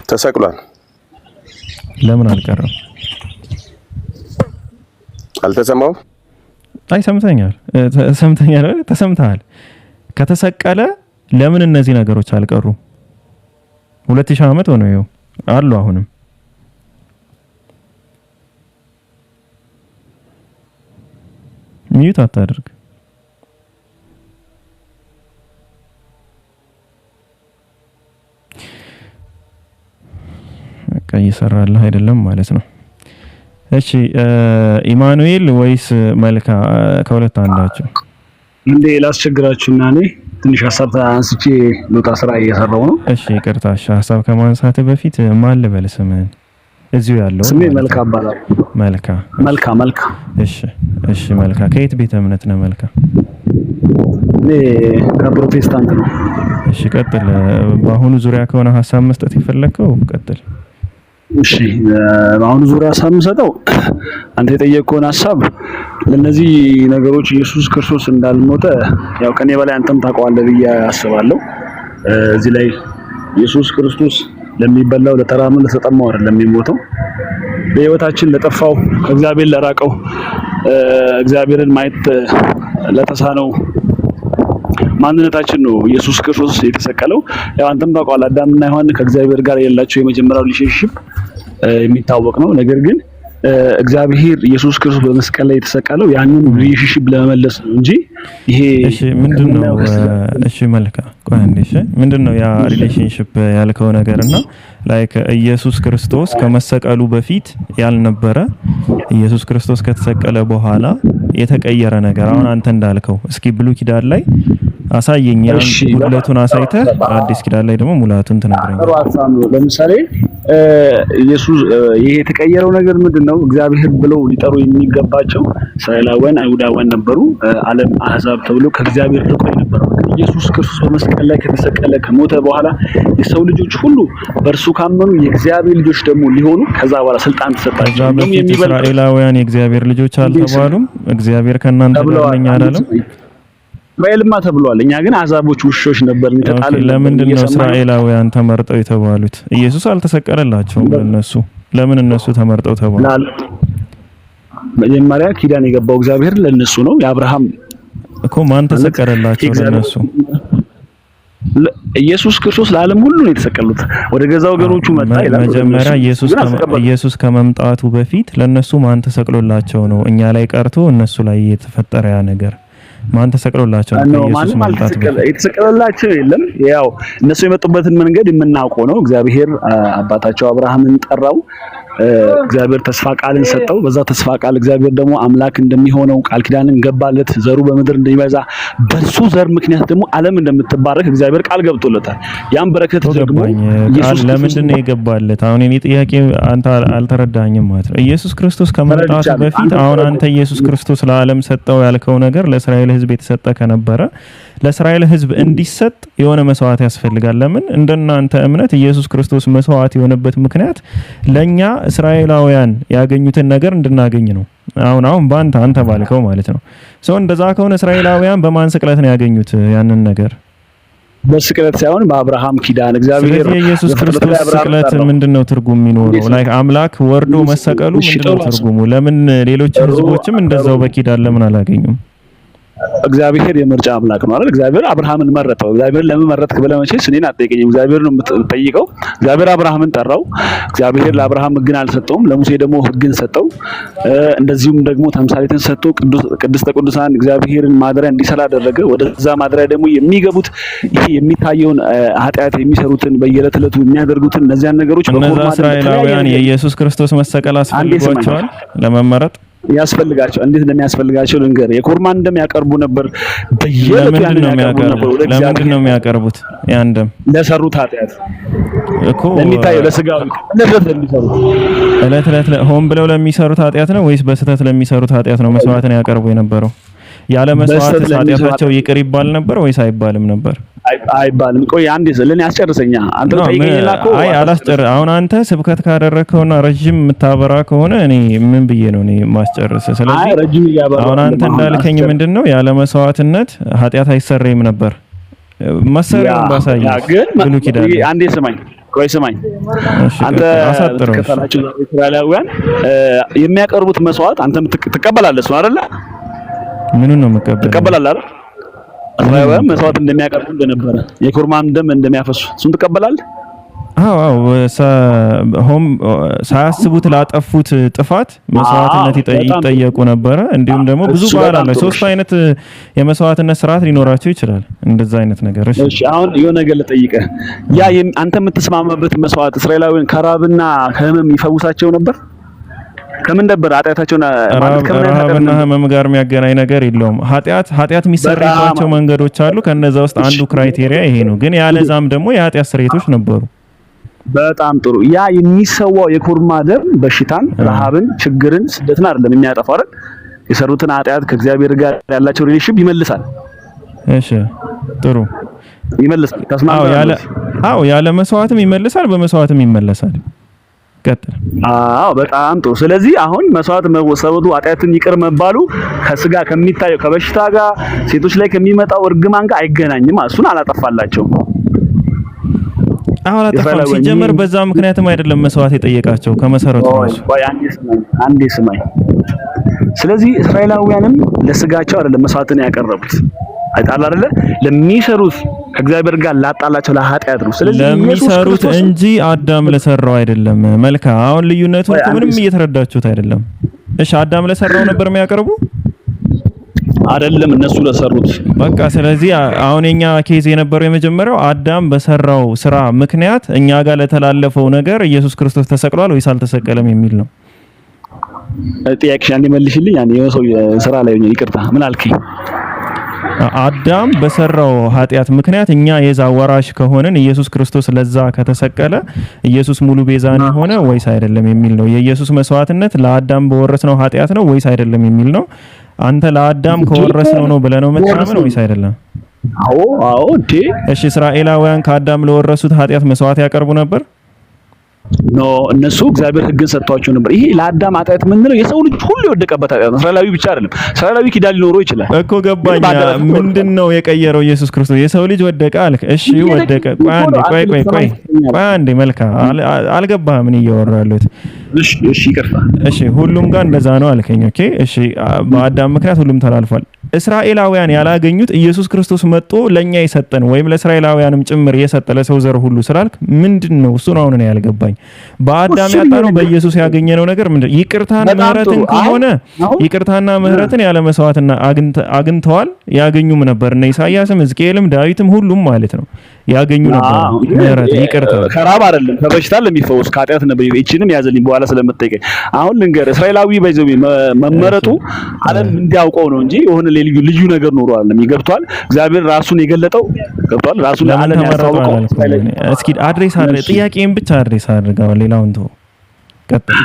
ተሰቅሏል። ለምን አልቀረም? አልተሰማው? አይ ሰምተኛል። ተሰምተሃል። ከተሰቀለ ለምን እነዚህ ነገሮች አልቀሩም? 2000 ዓመት ሆነው ይኸው አሉ። አሁንም ሚዩት አታድርግ። በቃ እየሰራልህ አይደለም ማለት ነው። እሺ ኢማኑኤል ወይስ መልካ? ከሁለት አንዳቸው እንዴ ላስቸግራችሁና እኔ ትንሽ ሀሳብ አንስቼ ሉጣ ስራ እየሰራው ነው። እሺ ይቅርታ። ሀሳብ ከማንሳት በፊት ማን ልበል ስምህን? እዚሁ ያለው ስሜ መልካ ይባላል። መልካ። እሺ መልካ። ከየት ቤተ እምነት ነው መልካ? እኔ ከፕሮቴስታንት ነው። እሺ ቀጥል። በአሁኑ ዙሪያ ከሆነ ሀሳብ መስጠት የፈለከው ቀጥል። እሺ በአሁኑ ዙሪያ ሀሳብ የምሰጠው አንተ የጠየቀውን ሀሳብ ለነዚህ ነገሮች ኢየሱስ ክርስቶስ እንዳልሞተ ያው ከኔ በላይ አንተም ታውቀዋለህ ብዬ አስባለሁ። እዚህ ላይ ኢየሱስ ክርስቶስ ለሚበላው ለተራመ ለተጠማው አይደለም የሚሞተው። በህይወታችን ለጠፋው ከእግዚአብሔር ለራቀው እግዚአብሔርን ማየት ለተሳነው ማንነታችን ነው ኢየሱስ ክርስቶስ የተሰቀለው። ያው አንተም ታውቀዋለህ አዳምና ሔዋን ከእግዚአብሔር ጋር ያላቸው የመጀመሪያው ሪሌሽንሺፕ የሚታወቅ ነው። ነገር ግን እግዚአብሔር ኢየሱስ ክርስቶስ በመስቀል ላይ የተሰቀለው ያንን ሪሌሽንሺፕ ለመመለስ ነው እንጂ ይሄ እሺ ምንድነው? እሺ መልካም ቆይ አንዴ እሺ ምንድነው ያ ሪሌሽንሺፕ ያልከው ነገርና ላይክ ኢየሱስ ክርስቶስ ከመሰቀሉ በፊት ያልነበረ ኢየሱስ ክርስቶስ ከተሰቀለ በኋላ የተቀየረ ነገር አሁን አንተ እንዳልከው እስኪ ብሉይ ኪዳን ላይ አሳየኝ ያን ጉድለቱን አሳይተህ አዲስ ኪዳን ላይ ደግሞ ሙላቱን ትነግረኛለህ። ለምሳሌ ኢየሱስ ይሄ የተቀየረው ነገር ምንድነው? እግዚአብሔር ብለው ሊጠሩ የሚገባቸው እስራኤላውያን አይሁዳውያን ነበሩ። ዓለም አህዛብ ተብሎ ከእግዚአብሔር ርቆ የነበሩ ኢየሱስ ክርስቶስ በመስቀል ላይ ከተሰቀለ ከሞተ በኋላ የሰው ልጆች ሁሉ በእርሱ ካመኑ የእግዚአብሔር ልጆች ደግሞ ሊሆኑ ከዛ በኋላ ስልጣን ተሰጣቸው። እስራኤላውያን የእግዚአብሔር ልጆች አልተባሉም? እግዚአብሔር ከእናንተ ጋር ነኝ አላለም? እስራኤልማ ተብሏል። እኛ ግን አህዛቦች ውሾች ነበርን ተጣልን። ለምንድን ነው እስራኤላውያን ተመርጠው የተባሉት? ኢየሱስ አልተሰቀለላቸውም ለነሱ። ለምን እነሱ ተመርጠው ተባሉ? መጀመሪያ ኪዳን የገባው እግዚአብሔር ለነሱ ነው። የአብርሃም እኮ ማን ተሰቀለላቸው ለነሱ? ኢየሱስ ክርስቶስ ለዓለም ሁሉ ነው የተሰቀሉት። ወደ ገዛ ወገኖቹ መጣ ይላል። መጀመሪያ ኢየሱስ ከመምጣቱ በፊት ለነሱ ማን ተሰቅሎላቸው ነው እኛ ላይ ቀርቶ እነሱ ላይ የተፈጠረ ያ ነገር? ማን ተሰቅሎላቸው ነው? ኢየሱስ መምጣቱ የተሰቀለላቸው የለም። ያው እነሱ የመጡበትን መንገድ የምናውቀው ነው። እግዚአብሔር አባታቸው አብርሃምን ጠራው። እግዚአብሔር ተስፋ ቃልን ሰጠው። በዛ ተስፋ ቃል እግዚአብሔር ደግሞ አምላክ እንደሚሆነው ቃል ኪዳንን ገባለት። ዘሩ በምድር እንደሚበዛ በሱ ዘር ምክንያት ደግሞ ዓለም እንደምትባረክ እግዚአብሔር ቃል ገብቶለታል። ያን በረከት ደግሞ ኢየሱስ ለምንድን ነው የገባለት? አሁን እኔ ጥያቄ አንተ አልተረዳኝም ማለት ነው። ኢየሱስ ክርስቶስ ከመምጣቱ በፊት አሁን አንተ ኢየሱስ ክርስቶስ ለዓለም ሰጠው ያልከው ነገር ለእስራኤል ሕዝብ የተሰጠ ከነበረ ለእስራኤል ሕዝብ እንዲሰጥ የሆነ መስዋዕት ያስፈልጋል። ለምን እንደናንተ እምነት ኢየሱስ ክርስቶስ መስዋዕት የሆነበት ምክንያት ለኛ እስራኤላውያን ያገኙትን ነገር እንድናገኝ ነው። አሁን አንተ ባልከው ማለት ነው። ሰው እንደዛ ከሆነ እስራኤላውያን በማን ስቅለት ነው ያገኙት ያንን ነገር? በስቅለት ሳይሆን በአብርሃም ኪዳን እግዚአብሔር ኢየሱስ ክርስቶስ ስቅለት ምንድነው ትርጉም የሚኖረው? ላይክ አምላክ ወርዶ መሰቀሉ ምንድነው ትርጉሙ? ለምን ሌሎች ህዝቦችም እንደዛው በኪዳን ለምን አላገኙም? እግዚአብሔር የምርጫ አምላክ ነው አይደል? እግዚአብሔር አብርሃምን መረጠው። እግዚአብሔር ለምን መረጥክ ብለህ መቼስ እኔን አትጠይቀኝም። እግዚአብሔር ነው የምትጠይቀው። እግዚአብሔር አብርሃምን ጠራው። እግዚአብሔር ለአብርሃም ሕግን አልሰጠውም፣ ለሙሴ ደግሞ ሕግን ሰጠው። እንደዚሁም ደግሞ ተምሳሌትን ሰጥቶ ቅድስተ ቅዱሳን እግዚአብሔርን ማደሪያ እንዲሰራ አደረገ። ወደዛ ማደሪያ ደግሞ የሚገቡት ይሄ የሚታየውን ኃጢአት የሚሰሩትን በየዕለት ዕለቱ የሚያደርጉትን እነዚያን ነገሮች በኮርማ እስራኤላውያን የኢየሱስ ክርስቶስ መሰቀል አስፈልጓቸዋል ለመመረጥ ያስፈልጋቸው እንዴት እንደሚያስፈልጋቸው ልንገር። የኮርማን ደም ያቀርቡ ነበር። በየዕለቱ ለምንድን ነው የሚያቀርቡት? ያን ደም ለሰሩት ኃጢአት እኮ ለሚታየው ለስጋው ዕለት ሆን ብለው ለሚሰሩት ኃጢአት ነው ወይስ በስህተት ለሚሰሩት ኃጢአት ነው መስዋዕትን ያቀርቡ የነበረው? ያለ መስዋዕት ኃጢአታቸው ይቅር ይባል ነበር ወይስ አይባልም ነበር? አይባልም። ቆይ አንዴ ስለኔ አስጨርሰኛ። አንተ ጠይቀኝና አይ አላስጨር። አሁን አንተ ስብከት ካደረከውና ረጅም የምታበራ ከሆነ እኔ ምን ብዬ ነው ማስጨርስ? ስለዚህ አሁን አንተ እንዳልከኝ ምንድነው ያለ መስዋዕትነት ኃጢአት አይሰረይም ነበር። መሰረይም ባሳይ ብሉ ኪዳን። አንዴ ስማኝ፣ ቆይ ስማኝ። አንተ ከተላችሁ እስራኤላውያን የሚያቀርቡት መስዋዕት አንተም ትቀበላለህ አይደል? ምኑን ነው መቀበል? ትቀበላለህ አይደል? እስራኤላውያን መስዋዕት እንደሚያቀርቡ እንደነበረ የኮርማን ደም እንደሚያፈሱ እሱን ትቀበላለህ? አዎ ሳያስቡት ላጠፉት ጥፋት መስዋዕትነት ይጠየቁ ነበረ። እንዲሁም ደግሞ ብዙ በዓል አለ። 3 አይነት የመስዋዕትነት ስርዓት ሊኖራቸው ይችላል። እንደዛ አይነት ነገር። እሺ አሁን የሆነ ነገር ልጠይቅህ። ያ አንተ የምትስማማበት መስዋዕት እስራኤላውያን ከራብና ከህመም ይፈውሳቸው ነበር? ከምን ነበር ኃጢአታቸውን ማለት ከራብና ህመም ጋር የሚያገናኝ ነገር የለውም። ኃጢአት የሚሰረይባቸው መንገዶች አሉ። ከነዛ ውስጥ አንዱ ክራይቴሪያ ይሄ ነው። ግን ያለዛም ደግሞ የኃጢአት ስርየቶች ነበሩ። በጣም ጥሩ። ያ የሚሰዋው የኮርማ ደም በሽታን፣ ረሃብን፣ ችግርን፣ ስደትን አይደለም የሚያጠፋው አይደል? የሰሩትን ኃጢአት ከእግዚአብሔር ጋር ያላቸው ሪሌሽን ይመልሳል። እሺ ጥሩ ይመልሳል። ተስማምተናል? አዎ ያለ መስዋዕትም ይመልሳል፣ በመስዋዕትም ይመለሳል። ቀጥል። በጣም ጥሩ። ስለዚህ አሁን መስዋዕት መወሰዱ ኃጢአትን ይቅር መባሉ ከስጋ ከሚታየው ከበሽታ ጋር ሴቶች ላይ ከሚመጣው እርግማን ጋር አይገናኝም። እሱን አላጠፋላቸውም። አሁን አጠፋም ሲጀመር በዛ ምክንያትም አይደለም መስዋዕት የጠየቃቸው ከመሰረቱ ራሱ። አንዴ ስማኝ። ስለዚህ እስራኤላውያንም ለስጋቸው አይደለም መስዋዕትን ያቀረቡት አይታል አይደለ? ለሚሰሩት ከእግዚአብሔር ጋር ላጣላቸው ለኃጢአት ነው። ስለዚህ ለሚሰሩት እንጂ አዳም ለሰራው አይደለም። መልካም አሁን ልዩነቱን ምንም እየተረዳችሁት አይደለም። እሺ አዳም ለሰራው ነበር የሚያቀርቡ አይደለም እነሱ ለሰሩት በቃ። ስለዚህ አሁን የኛ ኬዝ የነበረው የመጀመሪያው አዳም በሰራው ስራ ምክንያት እኛ ጋር ለተላለፈው ነገር ኢየሱስ ክርስቶስ ተሰቅሏል ወይስ አልተሰቀለም የሚል ነው። ጥያቄሽ አንዴ መልሽልኝ። አንዴ የሰው ስራ ላይ ሆኜ ይቅርታ ምን አልከኝ? አዳም በሰራው ኃጢአት ምክንያት እኛ የዛ ወራሽ ከሆነን ኢየሱስ ክርስቶስ ለዛ ከተሰቀለ ኢየሱስ ሙሉ ቤዛ ነው ሆነ ወይስ አይደለም የሚል ነው። የኢየሱስ መስዋዕትነት ለአዳም በወረስነው ኃጢአት ነው ወይስ አይደለም የሚል ነው። አንተ ለአዳም ከወረስነው ነው ብለህ ነው መተማመን ወይስ አይደለም? አዎ እንዴ። እሺ እስራኤላውያን ከአዳም ለወረሱት ኃጢአት መስዋዕት ያቀርቡ ነበር? ኖ እነሱ እግዚአብሔር ሕግን ሰጥቷቸው ነበር። ይሄ ለአዳም ኃጢአት ምንድነው? የሰው ልጅ ሁሉ የወደቀበት ኃጢአት ነው። እስራኤላዊ ብቻ አይደለም። እስራኤላዊ ኪዳን ሊኖረው ይችላል እኮ ገባኛ። ምንድነው የቀየረው ኢየሱስ ክርስቶስ? የሰው ልጅ ወደቀ አልክ። እሺ ወደቀ። ቆይ አንዴ መልካም አልገባህም ምን እያወራሁ ያለሁት? እሺ ይቅርታ። እሺ ሁሉም ጋር እንደዛ ነው አልከኝ። ኦኬ እሺ በአዳም ምክንያት ሁሉም ተላልፏል። እስራኤላውያን ያላገኙት ኢየሱስ ክርስቶስ መጥቶ ለኛ የሰጠን ወይም ለእስራኤላውያንም ጭምር የሰጠ ለሰው ዘር ሁሉ ስላልክ ምንድነው እሱ ነው አሁን ያልገባኝ። በአዳም ያጣነው በኢየሱስ ያገኘነው ነገር ምንድነው? ይቅርታና ምህረትን ከሆነ ይቅርታና ምህረትን ያለ መስዋዕትና አግኝተዋል ያገኙም ነበር። እነ ኢሳይያስም ሕዝቅኤልም ዳዊትም ሁሉም ማለት ነው ያገኙ ነበር ምህረት ይቅርታ። ከራብ አይደለም ከበሽታ ለሚፈወስ ከኃጢአት ነበር። እቺንም ያዘልኝ በኋላ ስለምትጠይቀኝ አሁን ልንገር። እስራኤላዊ ባይዘው መመረጡ ዓለም እንዲያውቀው ነው እንጂ የሆነ ልዩ ነገር ኖሮ አይደለም። ይገብቷል። እግዚአብሔር ራሱን የገለጠው ገብቷል። ራሱን ለዓለም ያሳወቀው። እስኪ አድሬስ አድርግ፣ ጥያቄን ብቻ አድሬስ አድርገው ሌላውን ተው። ቀጥል።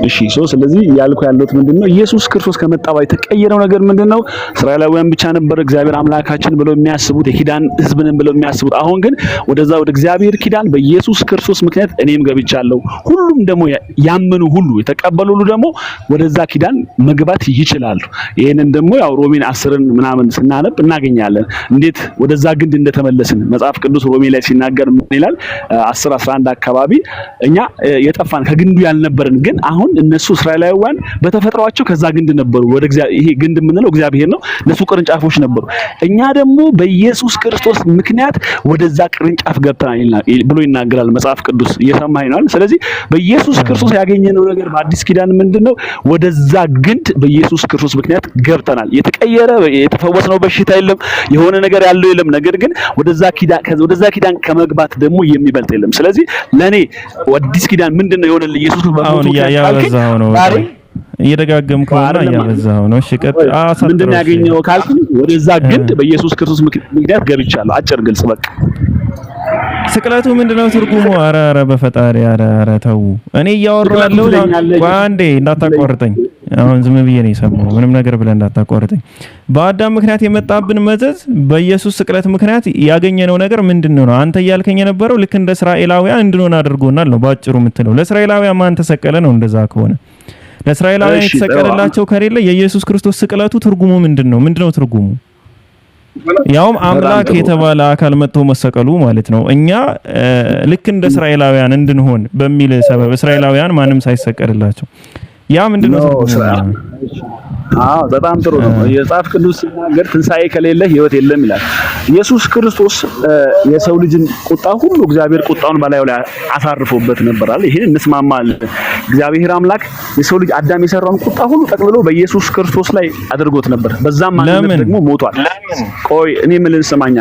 እሺ ስለዚህ ያልኩ ያለሁት ምንድነው? ኢየሱስ ክርስቶስ ከመጣ በኋላ የተቀየረው ነገር ምንድነው? እስራኤላውያን ብቻ ነበር እግዚአብሔር አምላካችን ብለው የሚያስቡት የኪዳን ሕዝብ ነን ብለው የሚያስቡት። አሁን ግን ወደዛ ወደ እግዚአብሔር ኪዳን በኢየሱስ ክርስቶስ ምክንያት እኔም ገብቻለሁ። ሁሉም ደግሞ ያመኑ ሁሉ የተቀበሉ ሁሉ ደግሞ ወደዛ ኪዳን መግባት ይችላሉ። ይሄንን ደግሞ ያው ሮሜን 10ን ምናምን ስናነብ እናገኛለን እንዴት ወደዛ ግንድ እንደተመለስን። መጽሐፍ ቅዱስ ሮሜ ላይ ሲናገር ምን ይላል? 10:11 አካባቢ እኛ የጠፋን ከግንዱ ያልነበረን ግን አሁን እነሱ እስራኤላውያን በተፈጥሯቸው ከዛ ግንድ ነበሩ። ወደ እግዚአብሔር ይሄ ግንድ የምንለው እግዚአብሔር ነው። እነሱ ቅርንጫፎች ነበሩ። እኛ ደግሞ በኢየሱስ ክርስቶስ ምክንያት ወደዛ ቅርንጫፍ ገብተናል ብሎ ይናገራል መጽሐፍ ቅዱስ። እየሰማኸኝ ነው? ስለዚህ በኢየሱስ ክርስቶስ ያገኘነው ነገር በአዲስ ኪዳን ምንድነው? ወደዛ ግንድ በኢየሱስ ክርስቶስ ምክንያት ገብተናል። የተቀየረ የተፈወስነው በሽታ የለም፣ የሆነ ነገር ያለው የለም። ነገር ግን ወደዛ ኪዳን ከመግባት ደግሞ የሚበልጥ የለም። ስለዚህ ለኔ አዲስ ኪዳን ምንድነው የሆነ ኢየሱስ በሞቱ ያበዛው ነው እየደጋገምከውና ያበዛው ነው። እሺ ቀጥል። ምንድነው ያገኘው ካልኩ ወደዛ ግንድ በኢየሱስ ክርስቶስ ምክንያት ገብቻለሁ። አጭር ግልጽ በቃ። ስቅለቱ ምንድነው ትርጉሙ? ኧረ በፈጣሪ ኧረ ተው። እኔ እያወራሁ ያለሁት አንዴ እንዳታቋርጠኝ። አሁን ዝም ብዬ ነው የሰማው። ምንም ነገር ብለህ እንዳታቋርጠኝ። በአዳም ምክንያት የመጣብን መዘዝ በኢየሱስ ስቅለት ምክንያት ያገኘነው ነገር ምንድነው ነው? አንተ እያልከኝ የነበረው ልክ እንደ እስራኤላውያን እንድንሆን አድርጎናል ነው ባጭሩ የምትለው። ለእስራኤላውያን ማን ተሰቀለ ነው? እንደዛ ከሆነ ለእስራኤላውያን የተሰቀለላቸው ከሌለ የኢየሱስ ክርስቶስ ስቅለቱ ትርጉሙ ምንድነው? ምንድነው ትርጉሙ? ያውም አምላክ የተባለ አካል መጥቶ መሰቀሉ ማለት ነው። እኛ ልክ እንደ እስራኤላውያን እንድንሆን በሚል ሰበብ እስራኤላውያን ማንም ሳይሰቀልላቸው ያ ምንድነው ትርጉሙ? በጣም ጥሩ ነው። የመጽሐፍ ቅዱስ ሲናገር ትንሣኤ ከሌለ ሕይወት የለም ይላል። ኢየሱስ ክርስቶስ የሰው ልጅን ቁጣ ሁሉ እግዚአብሔር ቁጣውን በላዩ ላይ አሳርፎበት ነበር አለ። ይሄን እንስማማለን። እግዚአብሔር አምላክ የሰው ልጅ አዳም የሰራውን ቁጣ ሁሉ ጠቅልሎ በኢየሱስ ክርስቶስ ላይ አድርጎት ነበር። በዛም ማንነት ደግሞ ሞቷል። ቆይ እኔ ምን ልንሰማኛ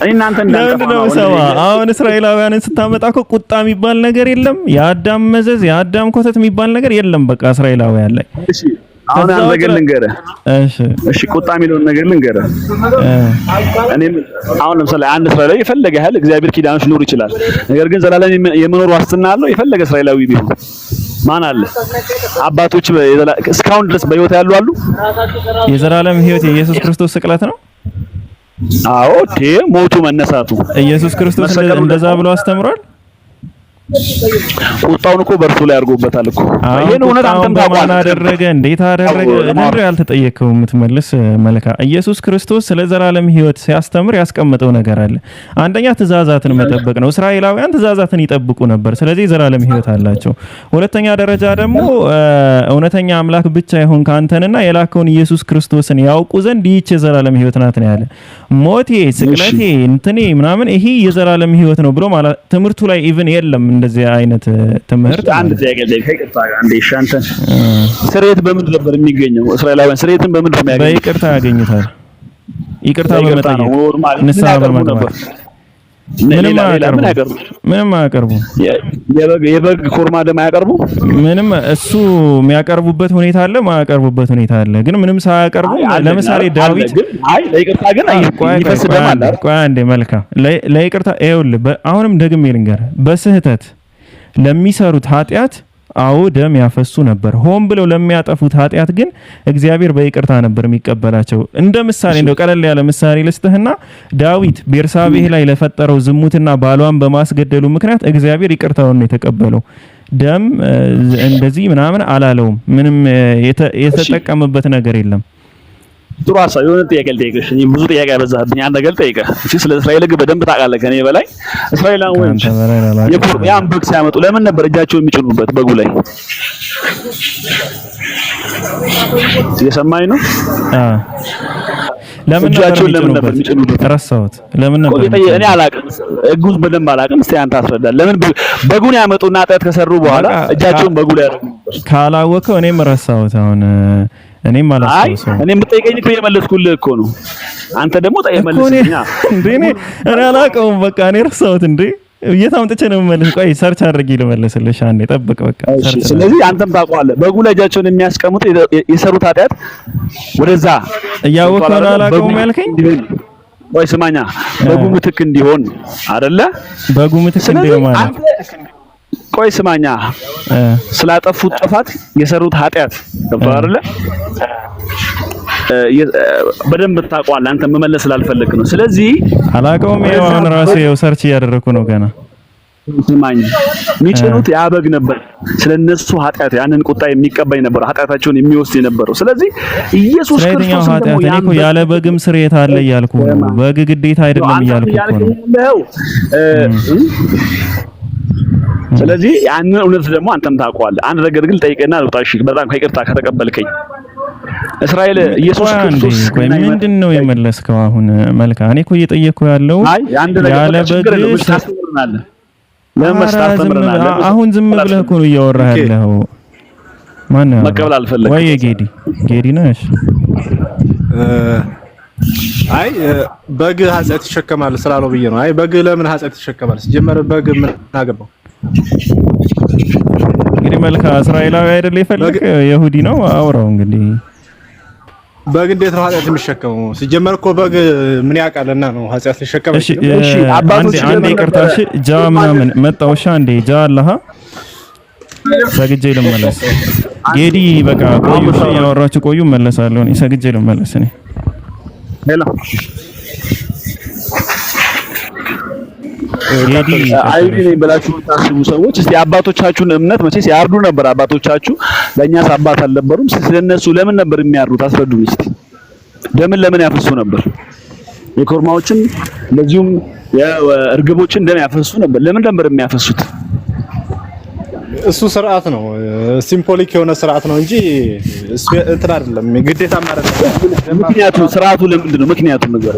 እናንተ እንዳንተፋው አሁን እስራኤላውያንን ስታመጣ እኮ ቁጣ የሚባል ነገር የለም። የአዳም መዘዝ የአዳም ኮተት የሚባል ነገር የለም። በቃ እስራኤላውያን ላይ እሺ አሁን አንድ ነገር ልንገርህ። እሺ ቁጣ የሚለውን ነገር ልንገርህ። እኔም አሁን ለምሳሌ አንድ እስራኤላዊ የፈለገ ያህል እግዚአብሔር ኪዳኖች ሊኖር ይችላል። ነገር ግን ዘላለም የመኖር ዋስትና አለው። የፈለገ እስራኤላዊ ቢሆን ማን አለ? አባቶች እስካሁን ድረስ በሕይወት ያሉ አሉ። የዘላለም ሕይወት የኢየሱስ ክርስቶስ ስቅለት ነው። አዎ ሞቱ መነሳቱ ኢየሱስ ክርስቶስ እንደዛ ብሎ አስተምሯል። ቁጣውን እኮ በእርሱ ላይ አድርጎበታል እኮ። ይሄን እውነት አንተም ታውቃለህ። አደረገ እንዴት አደረገ? ለምን ያልተጠየቀው የምትመልስ መልካ? ኢየሱስ ክርስቶስ ስለ ዘላለም ሕይወት ሲያስተምር ያስቀመጠው ነገር አለ። አንደኛ ትእዛዛትን መጠበቅ ነው። እስራኤላውያን ትእዛዛትን ይጠብቁ ነበር፣ ስለዚህ ዘላለም ሕይወት አላቸው። ሁለተኛ ደረጃ ደግሞ እውነተኛ አምላክ ብቻ ይሁን ካንተንና የላከውን ኢየሱስ ክርስቶስን ያውቁ ዘንድ ይህች የዘላለም ሕይወት ናት ነው ያለ። ሞቴ፣ ስቅለቴ፣ እንትኔ ምናምን ይሄ የዘላለም ሕይወት ነው ብሎ ማለት ትምህርቱ ላይ ኢቭን የለም እንደዚህ አይነት ትምህርት። አንድ ጥያቄ ከይቅርታ አንዴ ሻንተን ስርየት በምን ነበር የሚገኘው? እስራኤላውያን ስርየትን በምን ነው የሚያገኙት? በይቅርታ ያገኙታል። ይቅርታ በመጠየቅ ንስሐ በመግባት ምንም አያቀርቡ። የበግ ኮርማ ደም አያቀርቡ። ምንም እሱ የሚያቀርቡበት ሁኔታ አለ፣ ማያቀርቡበት ሁኔታ አለ። ግን ምንም ሳያቀርቡ ለምሳሌ ዳዊት ለይቅርታ ግን ይፈስ ደም አለ። ቆይ አንዴ መልካም ለይቅርታ ይኸውልህ፣ አሁንም ደግሜ ልንገርህ፣ በስህተት ለሚሰሩት ኃጢአት አዎ ደም ያፈሱ ነበር። ሆን ብለው ለሚያጠፉት ኃጢአት ግን እግዚአብሔር በይቅርታ ነበር የሚቀበላቸው። እንደ ምሳሌ እንደው ቀለል ያለ ምሳሌ ልስጥህና ዳዊት ቤርሳቤህ ላይ ለፈጠረው ዝሙትና ባሏን በማስገደሉ ምክንያት እግዚአብሔር ይቅርታውን ነው የተቀበለው። ደም እንደዚህ ምናምን አላለውም። ምንም የተጠቀመበት ነገር የለም። ጥሩ ሀሳብ። የሆነ ጥያቄ ልጠይቅሽ። ብዙ ጥያቄ ያበዛብኝ። አንድ ነገር ልጠይቅህ። እሺ፣ ስለ እስራኤል ሕግ በደንብ ታውቃለህ ከኔ በላይ። እስራኤላውያን ያን በግ ሲያመጡ ለምን ነበር እጃቸውን የሚጭኑበት በጉ ላይ? የሰማኝ ነው። ለምን ነበር የሚጭኑበት? ረሳሁት። ለምን ነበር? እኔ አላውቅም፣ ሕጉን በደንብ አላውቅም። እስቲ አንተ አስረዳል። ለምን በጉን ያመጡና ኃጢአት ከሰሩ በኋላ እጃቸውን በጉ ላይ ያደርጉ? ካላወቀው እኔም ረሳሁት አሁን እኔም አላስታውሰውም። እኔ የምጠይቀኝ እኮ የመለስኩልህ እኮ ነው። አንተ ደግሞ መልስልኝ እንዴ? እኔ አላውቀውም። በቃ እኔ ረሳሁት እንዴ? የት አምጥቼ ነው የምመልስ? ቆይ ሰርች አድርጌ ልመልስልሽ። አንዴ ጠብቅ። በቃ ሰርች። ስለዚህ አንተም ታውቀዋለህ። በጉ ላይ እጃቸውን የሚያስቀምጡ የሰሩት ኃጢአት ወደዛ እያወቅኸው ነው አላውቀውም ያልከኝ? ወይ ስማኛ፣ በጉ ምትክ እንዲሆን አይደለ? በጉ ምትክ እንዲሆን ማለት ቆይ ስማኛ፣ ስላጠፉት ጥፋት የሰሩት ኃጢአት ገብቶሃል አይደለ? በደንብ ታውቀዋለህ። አንተ መመለስ ስላልፈለክ ነው። ስለዚህ አላውቀውም። ይኸው አሁን ራሴ ይኸው ሰርች እያደረኩ ነው ገና። ስማኝ፣ የሚጭኑት ያ በግ ነበር። ስለነሱ ኃጢአት ያንን ቁጣ የሚቀበል ነበር፣ ኃጢአታቸውን የሚወስድ የነበረው። ስለዚህ ኢየሱስ ክርስቶስ ደግሞ ያንተ ያለ በግም ስርየት አለ እያልኩ ነው። በግ ግዴታ አይደለም እያልኩ ነው። ስለዚህ ያንን እውነት ደግሞ አንተም ታውቀዋለህ። አንድ ነገር ግን ጠይቀና ልውጣ። እሺ፣ በጣም ከይቅርታ ከተቀበልከኝ እስራኤል ኢየሱስ ክርስቶስ ምንድነው የመለስከው? አሁን መልካ እኔ እኮ እየጠየቅኩ ያለው ያለ በግ አሁን ዝም ብለህ እኮ ነው እያወራህ ያለው። ማን ነው መቀበል አልፈለግም ወይ? ጌዲ ነሽ? አይ በግ ኃጢአት ይሸከማል ስላለው ብዬ ነው። አይ በግ ለምን ኃጢአት ይሸከማል? ሲጀመር በግ ምን አገባው? እንግዲህ መልካ እስራኤላዊ አይደል የፈለክ ይሁዲ ነው አውራው። እንግዲህ በግ እንዴት ነው ኃጢአት የሚሸከመው? ሲጀመር እኮ በግ ምን ያውቃልና ነው ኃጢአት ሊሸከም? እሺ አንዴ ይቅርታ። እሺ ጃ ምናምን መጣው። እሺ አንዴ ጃ አለሃ ሰግጄ ልመለስ። ጌዲ በቃ ቆዩ። እሺ ያወራችሁ ቆዩ፣ መለሳለሁ። እኔ ሰግጄ ልመለስ። እኔ ሄሎ አይዲ ነኝ ብላችሁ ታስቡ ሰዎች፣ እስቲ አባቶቻችሁን እምነት መቼስ ያርዱ ነበር አባቶቻችሁ። ለእኛስ አባት አልነበሩም? ስለነሱ ለምን ነበር የሚያርዱት? አስረዱኝ እስቲ። ደምን ለምን ያፈሱ ነበር? የኮርማዎችን እንደዚሁም የእርግቦችን ደም ያፈሱ ነበር። ለምን ነበር የሚያፈሱት? እሱ ስርዓት ነው፣ ሲምቦሊክ የሆነ ስርዓት ነው እንጂ እሱ እንትን አይደለም፣ ግዴታ ማለት ነው። ምክንያቱ ስርዓቱ ለምንድን ነው? ምክንያቱ ነገር